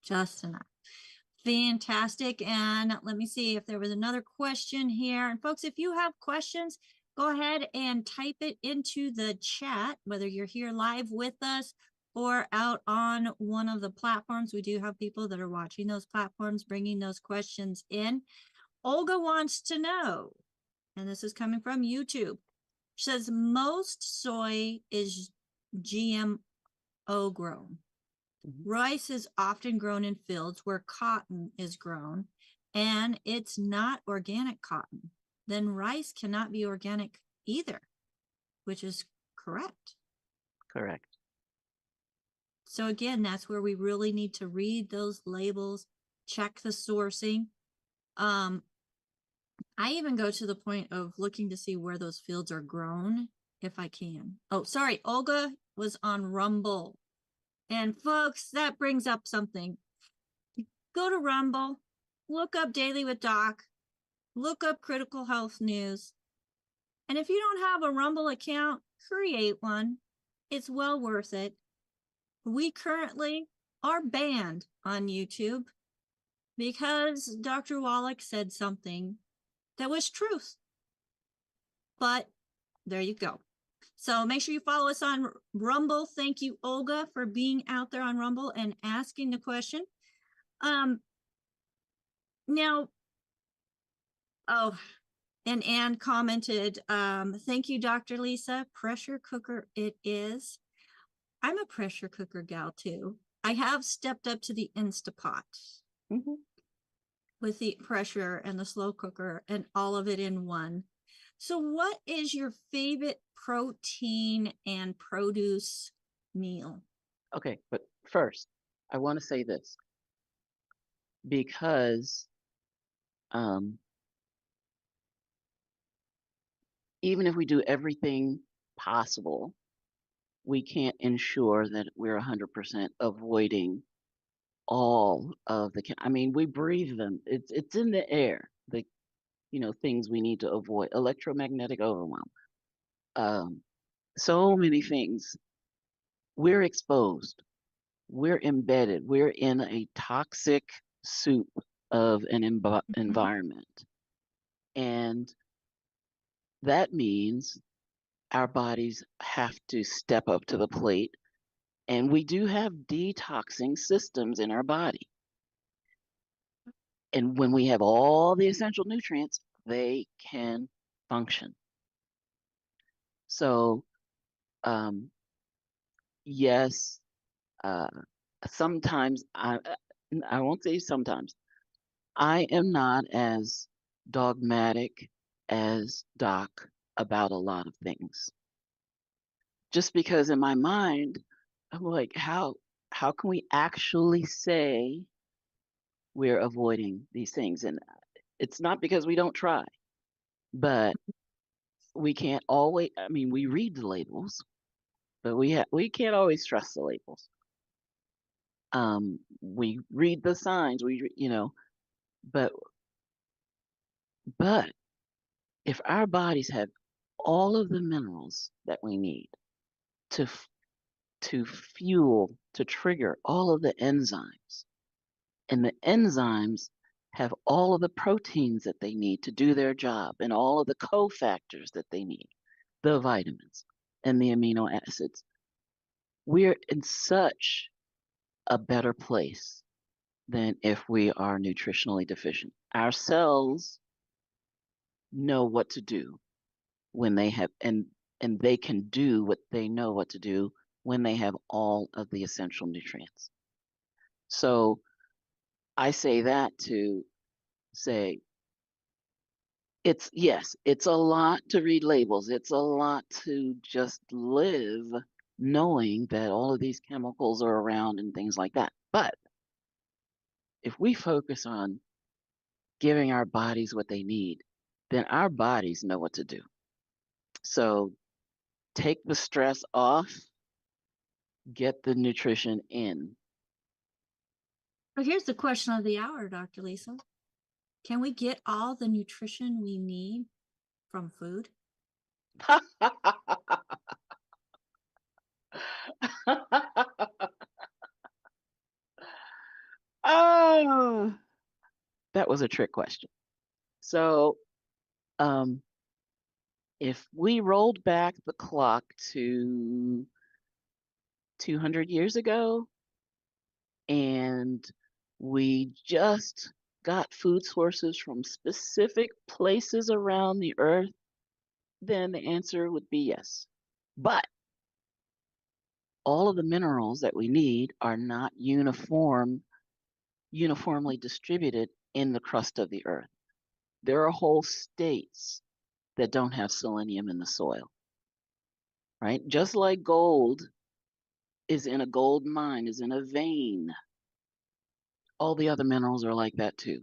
Speaker 1: Just enough. Fantastic. And let me see if there was another question here. And folks, if you have questions, go ahead and type it into the chat, whether you're here live with us or out on one of the platforms. We do have people that are watching those platforms, bringing those questions in. Olga wants to know, and this is coming from YouTube. She says most soy is GMO grown. Rice is often grown in fields where cotton is grown, and it's not organic cotton. Then rice cannot be organic either, which is correct.
Speaker 2: Correct.
Speaker 1: So again, that's where we really need to read those labels, check the sourcing. I even go to the point of looking to see where those fields are grown, if I can. Oh, sorry, Olga was on Rumble. And folks, that brings up something. Go to Rumble, look up Daily with Doc, look up Critical Health News. And if you don't have a Rumble account, create one. It's well worth it. We currently are banned on YouTube because Dr. Wallach said something that was truth. But there you go. So make sure you follow us on Rumble. Thank you, Olga, for being out there on Rumble and asking the question. Now, oh, and Anne commented, thank you, Dr. Lisa. Pressure cooker it is. I'm a pressure cooker gal too. I have stepped up to the Instapot with the pressure and the slow cooker and all of it in one. So what is your favorite protein and produce meal?
Speaker 2: Okay, but first, I want to say this because even if we do everything possible, we can't ensure that we're 100% avoiding all of the. I mean, we breathe them. It's in the air. The things we need to avoid: electromagnetic overwhelm. So many things. We're exposed. We're embedded. We're in a toxic soup of an environment, and that means our bodies have to step up to the plate, and we do have detoxing systems in our body. And when we have all the essential nutrients, they can function. So, yes, sometimes I won't say sometimes, I am not as dogmatic as Doc about a lot of things. Just because in my mind, I'm like, how can we actually say we're avoiding these things? And it's not because we don't try, but we can't always. I mean, we read the labels, but we can't always trust the labels. We read the signs. But if our bodies have all of the minerals that we need to fuel, to trigger all of the enzymes, and the enzymes have all of the proteins that they need to do their job, and all of the cofactors that they need, the vitamins and the amino acids, we're in such a better place than if we are nutritionally deficient. Our cells know what to do when they have, and they can do what they know what to do when they have all of the essential nutrients. So I say that to say, it's a lot to read labels. It's a lot to just live knowing that all of these chemicals are around and things like that. But if we focus on giving our bodies what they need, then our bodies know what to do. So take the stress off, get the nutrition in.
Speaker 1: But here's the question of the hour, Dr. Lisa. Can we get all the nutrition we need from food?
Speaker 2: Oh, that was a trick question. So, if we rolled back the clock to 200 years ago and we just got food sources from specific places around the earth, then the answer would be yes. But all of the minerals that we need are not uniformly distributed in the crust of the earth. There are whole states that don't have selenium in the soil, right? Just like gold is in a gold mine, is in a vein, all the other minerals are like that too.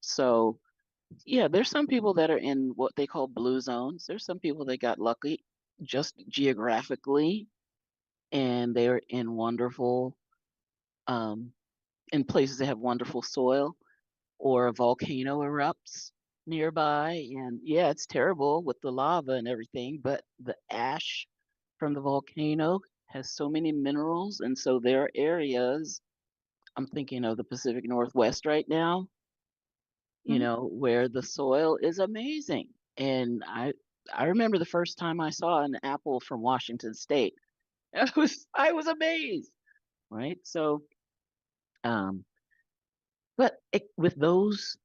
Speaker 2: So, yeah, there's some people that are in what they call blue zones. There's some people that got lucky just geographically, and they're in wonderful, in places that have wonderful soil, or a volcano erupts nearby. And yeah, it's terrible with the lava and everything, but the ash from the volcano has so many minerals. And so there are areas, I'm thinking of the Pacific Northwest right now, where the soil is amazing. And I remember the first time I saw an apple from Washington State. I was amazed, right? So, um, but with those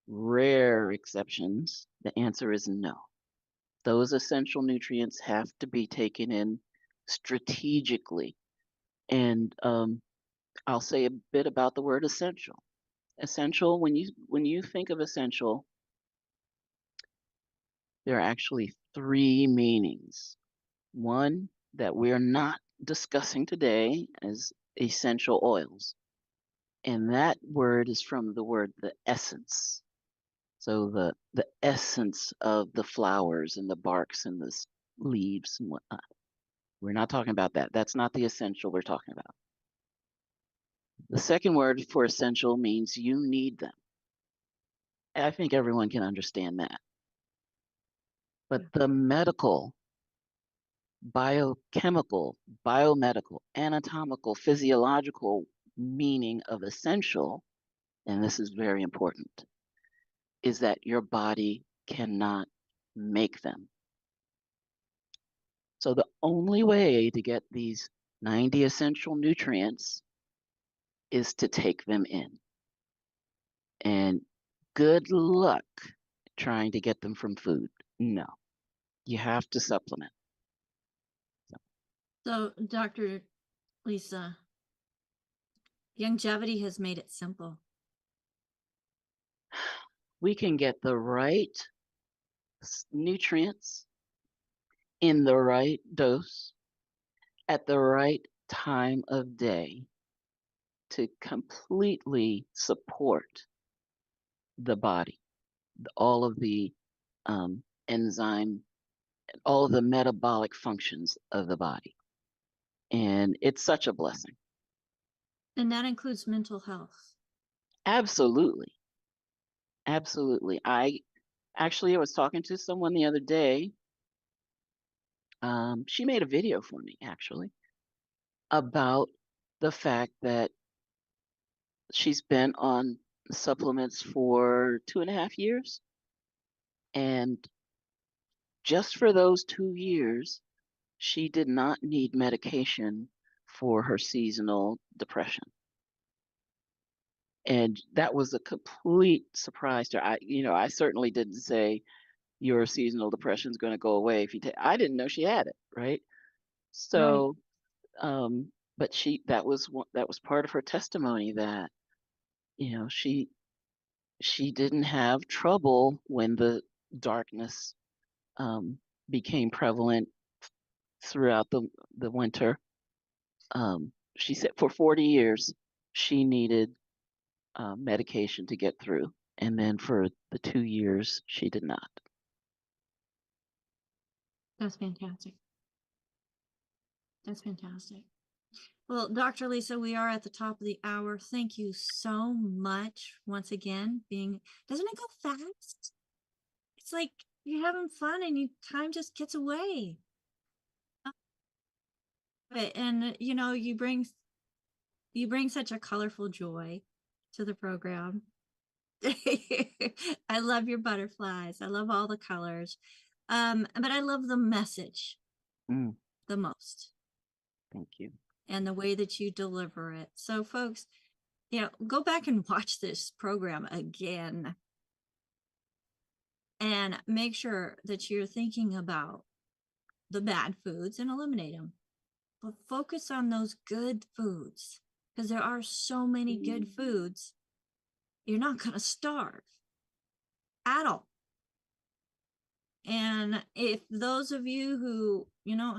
Speaker 2: rare exceptions, the answer is no. Those essential nutrients have to be taken in strategically. And I'll say a bit about the word essential. Essential, when you think of essential, there are actually three meanings. One that we're not discussing today is essential oils. And that word is from the word the essence. So the essence of the flowers and the barks and the leaves and whatnot. We're not talking about that. That's not the essential we're talking about. The second word for essential means you need them. I think everyone can understand that. But the medical, biochemical, biomedical, anatomical, physiological meaning of essential, and this is very important, is that your body cannot make them. So the only way to get these 90 essential nutrients is to take them in. And good luck trying to get them from food. No, you have to supplement.
Speaker 1: So, Dr. Lisa, longevity has made it simple.
Speaker 2: We can get the right nutrients in the right dose at the right time of day to completely support the body, all of the enzyme, all of the metabolic functions of the body. And it's such a blessing.
Speaker 1: And that includes mental health.
Speaker 2: Absolutely. Absolutely. I was talking to someone the other day. She made a video for me, actually, about the fact that she's been on supplements for 2.5 years. And just for those 2 years, she did not need medication for her seasonal depression. And that was a complete surprise to her. I certainly didn't say your seasonal depression is going to go away if you take. I didn't know she had it, right? So, but that was part of her testimony that, she didn't have trouble when the darkness became prevalent throughout the winter. She said for 40 years she needed medication to get through, and then for the 2 years she did not.
Speaker 1: That's fantastic. That's fantastic. Well, Dr. Lisa, we are at the top of the hour. Thank you so much once again. Doesn't it go fast? It's like you're having fun and time just gets away. And you bring such a colorful joy to the program. I love your butterflies. I love all the colors. But I love the message the most.
Speaker 2: Thank you.
Speaker 1: And the way that you deliver it. So folks, go back and watch this program again. and make sure that you're thinking about the bad foods and eliminate them. But focus on those good foods, because there are so many good foods. You're not going to starve at all. And if those of you who,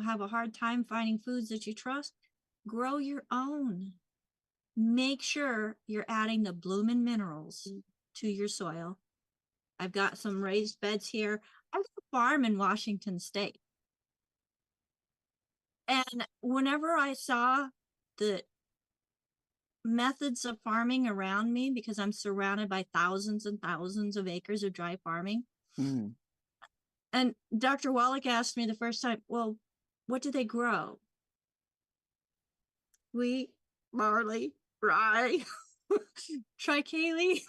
Speaker 1: have a hard time finding foods that you trust, grow your own. Make sure you're adding the blooming minerals to your soil. I've got some raised beds here. I've got a farm in Washington State. And whenever I saw the methods of farming around me, because I'm surrounded by thousands and thousands of acres of dry farming, and Dr. Wallach asked me the first time, well, what do they grow? Wheat, barley, rye, trichale,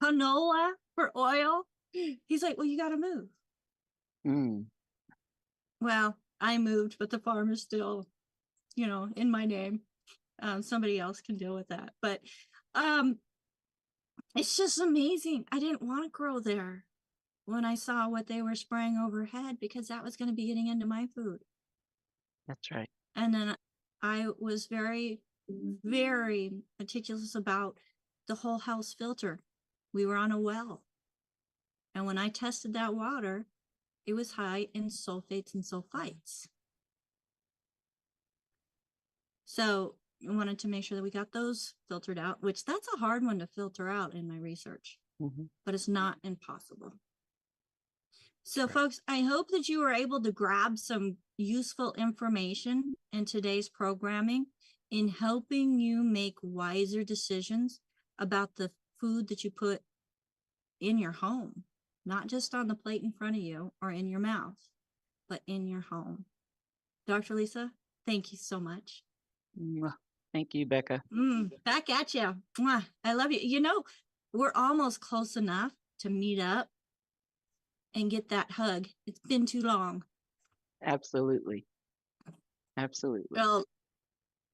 Speaker 1: canola for oil. He's like, well, you got to move. Well, I moved, but the farm is still, in my name. Somebody else can deal with that. But it's just amazing. I didn't want to grow there when I saw what they were spraying overhead, because that was going to be getting into my food.
Speaker 2: That's right.
Speaker 1: And then I was very, very meticulous about the whole house filter. We were on a well. And when I tested that water, it was high in sulfates and sulfites. So I wanted to make sure that we got those filtered out, which that's a hard one to filter out in my research, but it's not impossible. So folks, I hope that you were able to grab some useful information in today's programming in helping you make wiser decisions about the food that you put in your home, not just on the plate in front of you or in your mouth, but in your home. Dr. Lisa, thank you so much.
Speaker 2: Thank you, Becca.
Speaker 1: Back at you. I love you. We're almost close enough to meet up and get that hug. It's been too long.
Speaker 2: Absolutely.
Speaker 1: Well,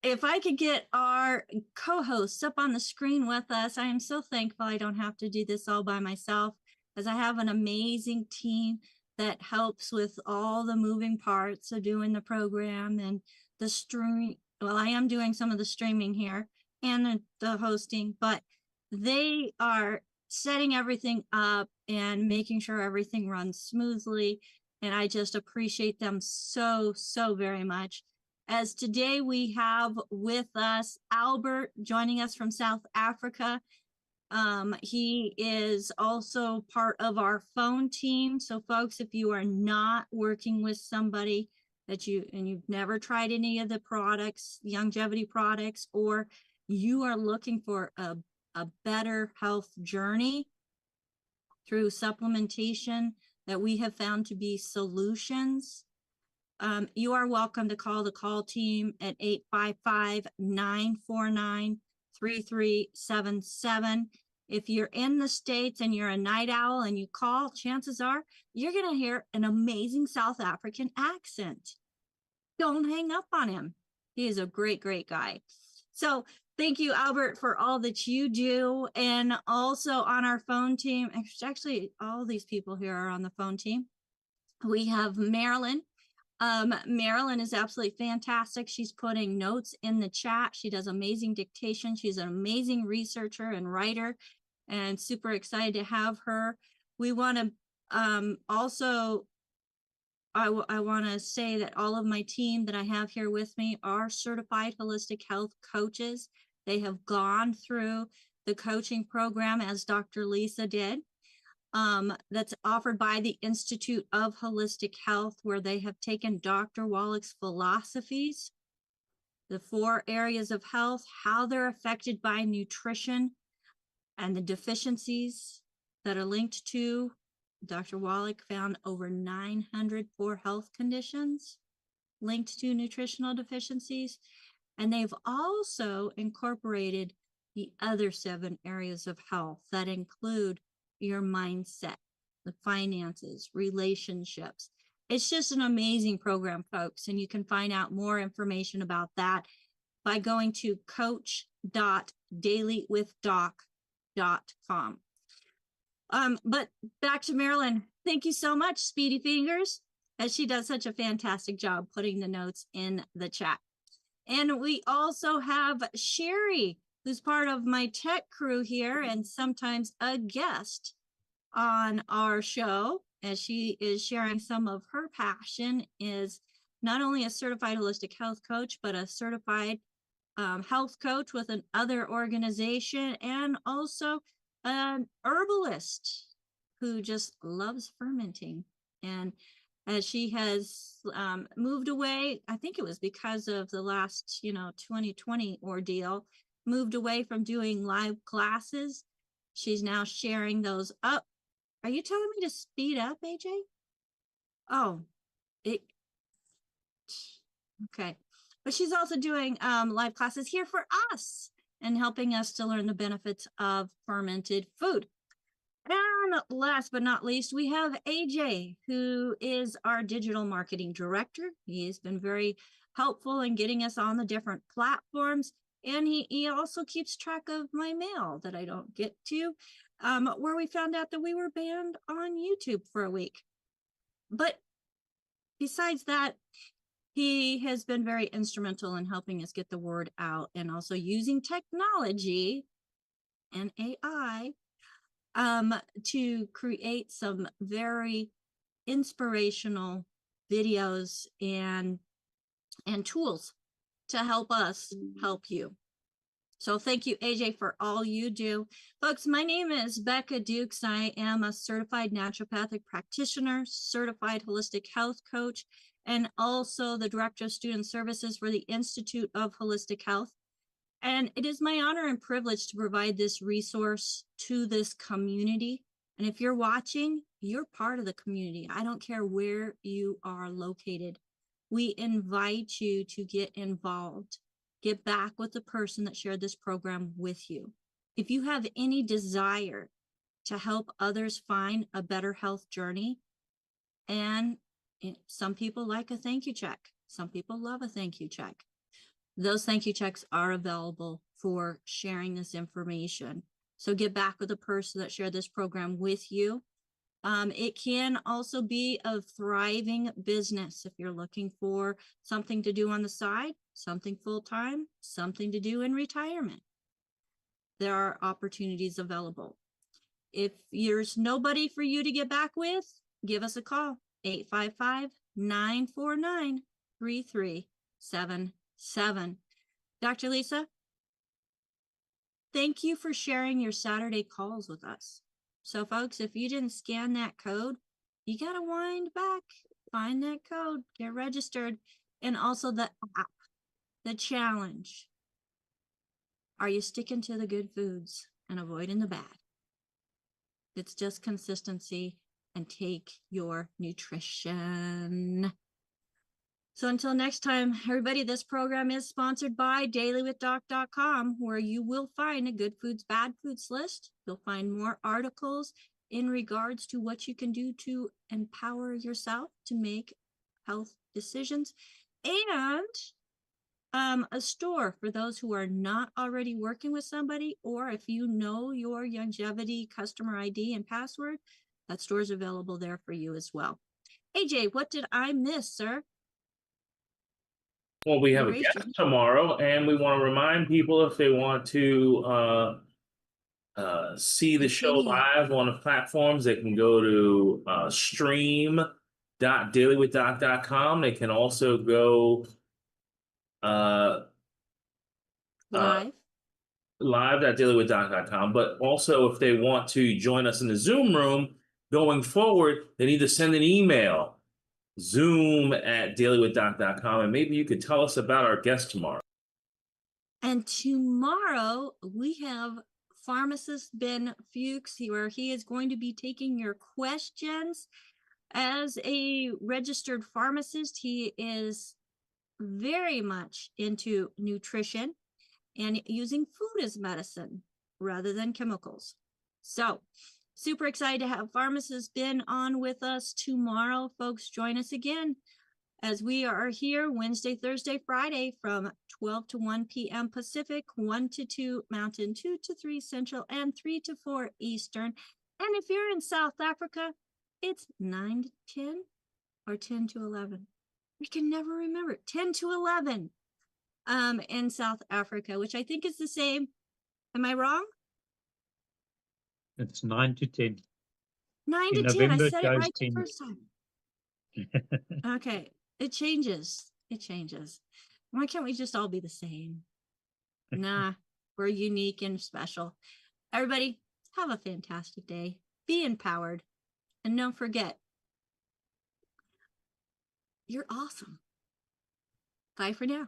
Speaker 1: if I could get our co-hosts up on the screen with us, I am so thankful I don't have to do this all by myself, because I have an amazing team that helps with all the moving parts of doing the program and the stream. Well, I am doing some of the streaming here and the hosting, but they are setting everything up and making sure everything runs smoothly. And I just appreciate them so, so very much. As today we have with us Albert joining us from South Africa. He is also part of our phone team. So folks, if you are not working with somebody that you've never tried any of the products, longevity products, or you are looking for a better health journey through supplementation that we have found to be solutions, you are welcome to call the call team at 855-949-3377. If you're in the States and you're a night owl and you call, chances are you're going to hear an amazing South African accent. Don't hang up on him. He is a great, great guy. So thank you, Albert, for all that you do. And also on our phone team, actually, all these people here are on the phone team. We have Marilyn. Marilyn is absolutely fantastic. She's putting notes in the chat. She does amazing dictation. She's an amazing researcher and writer, and super excited to have her. We want to also, I want to say that all of my team that I have here with me are certified holistic health coaches. They have gone through the coaching program as Dr. Lisa did. That's offered by the Institute of Holistic Health, where they have taken Dr. Wallach's philosophies, the 4 areas of health, how they're affected by nutrition, and the deficiencies that are linked to. Dr. Wallach found over 900 poor health conditions linked to nutritional deficiencies. And they've also incorporated the other 7 areas of health that include your mindset, the finances, relationships. It's just an amazing program, folks. And you can find out more information about that by going to coach.dailywithdoc.com. But back to Marilyn. Thank you so much, Speedy Fingers, as she does such a fantastic job putting the notes in the chat. And we also have Sherry, who's part of my tech crew here and sometimes a guest on our show, as she is sharing some of her passion, is not only a certified holistic health coach, but a certified health coach with another organization, and also an herbalist who just loves fermenting. And as she has moved away, I think it was because of the last 2020 ordeal, moved away from doing live classes. She's now sharing those up. Are you telling me to speed up, AJ? Oh, okay. But she's also doing live classes here for us and helping us to learn the benefits of fermented food. And last but not least, we have AJ, who is our digital marketing director. He has been very helpful in getting us on the different platforms. And he also keeps track of my mail that I don't get to, where we found out that we were banned on YouTube for a week. But besides that, he has been very instrumental in helping us get the word out, and also using technology and AI to create some very inspirational videos and tools to help us help you. So thank you, AJ, for all you do. Folks, my name is Becca Dukes. I am a certified naturopathic practitioner, certified holistic health coach, and also the Director of Student Services for the Institute of Holistic Health. And it is my honor and privilege to provide this resource to this community. And if you're watching, you're part of the community. I don't care where you are located. We invite you to get involved. Get back with the person that shared this program with you. If you have any desire to help others find a better health journey, and some people like a thank you check. Some people love a thank you check. Those thank you checks are available for sharing this information. So get back with the person that shared this program with you. It can also be a thriving business if you're looking for something to do on the side, something full-time, something to do in retirement. There are opportunities available. If there's nobody for you to get back with, give us a call, 855-949-3377. Dr. Lisa, thank you for sharing your Saturday calls with us. So folks, if you didn't scan that code, you got to wind back, find that code, get registered, and also the app, the challenge. Are you sticking to the good foods and avoiding the bad? It's just consistency and take your nutrition. So until next time, everybody, this program is sponsored by dailywithdoc.com, where you will find a good foods, bad foods list. You'll find more articles in regards to what you can do to empower yourself to make health decisions, and a store for those who are not already working with somebody, or if you know your longevity customer ID and password, that store is available there for you as well. AJ, what did I miss, sir?
Speaker 3: Well, we have a guest tomorrow, and we want to remind people, if they want to see the show live on the platforms, they can go to stream.dailywithdoc.com. They can also go live.dailywithdoc.com. But also, if they want to join us in the Zoom room going forward, they need to send an email, zoom@dailywithdoc.com, and maybe you could tell us about our guest tomorrow.
Speaker 1: And tomorrow we have pharmacist Ben Fuchs, where he is going to be taking your questions. As a registered pharmacist, he is very much into nutrition and using food as medicine rather than chemicals. So super excited to have pharmacist Ben on with us tomorrow. Folks, join us again as we are here Wednesday, Thursday, Friday from 12 to 1 p.m. Pacific, 1 to 2 Mountain, 2 to 3 Central, and 3 to 4 Eastern. And if you're in South Africa, it's 9 to 10 or 10 to 11. We can never remember. 10 to 11 in South Africa, which I think is the same. Am I wrong?
Speaker 4: It's 9 to 10.
Speaker 1: 9 to 10.
Speaker 4: November,
Speaker 1: I said it
Speaker 4: goes
Speaker 1: right the
Speaker 4: 10.
Speaker 1: first time. Okay. It changes. It changes. Why can't we just all be the same? Nah, we're unique and special. Everybody, have a fantastic day. Be empowered. And don't forget, you're awesome. Bye for now.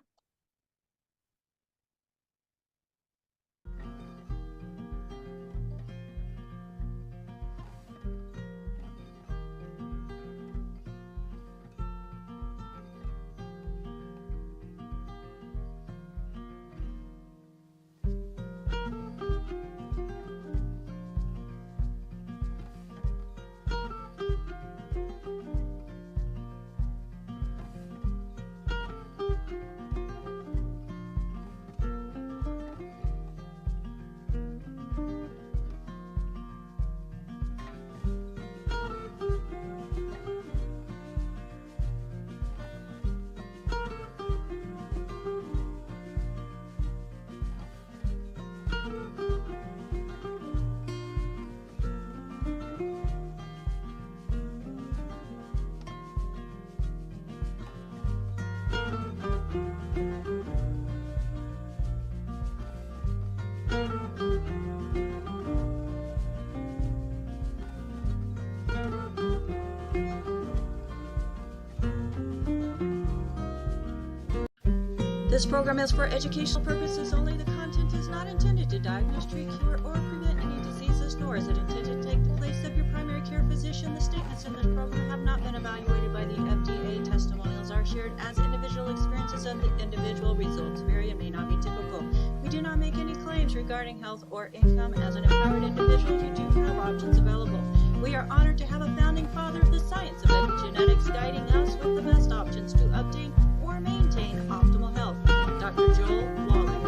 Speaker 1: This program is for educational purposes only. The content is not intended to diagnose, treat, cure, or prevent any diseases, nor is it intended to take the place of your primary care physician. The statements in this program have not been evaluated by the FDA. Testimonials are shared as individual experiences of the individual. Results vary and may not be typical. We do not make any claims regarding health or income. As an empowered individual, you do have options available. We are honored to have a founding father of the science of epigenetics guiding us with the best options to obtain or maintain optimal health, Dr. Joel Wallach.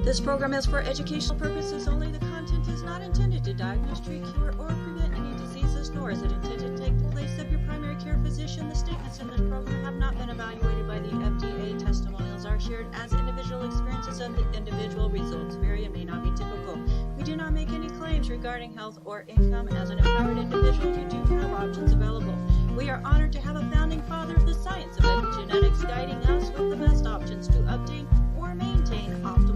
Speaker 1: This program is for educational purposes only. The content is not intended to diagnose, treat, cure, or prevent any diseases, nor is it intended to take the place of your primary care physician. The statements in this program have not been evaluated by the FDA. Testimonials are shared as individual experiences of the individual. Results vary and may not be typical. We do not make any claims regarding health or income. As an empowered individual, you do have options available. We are honored to have a founding father of the science of epigenetics guiding us with the best options to obtain or maintain optimal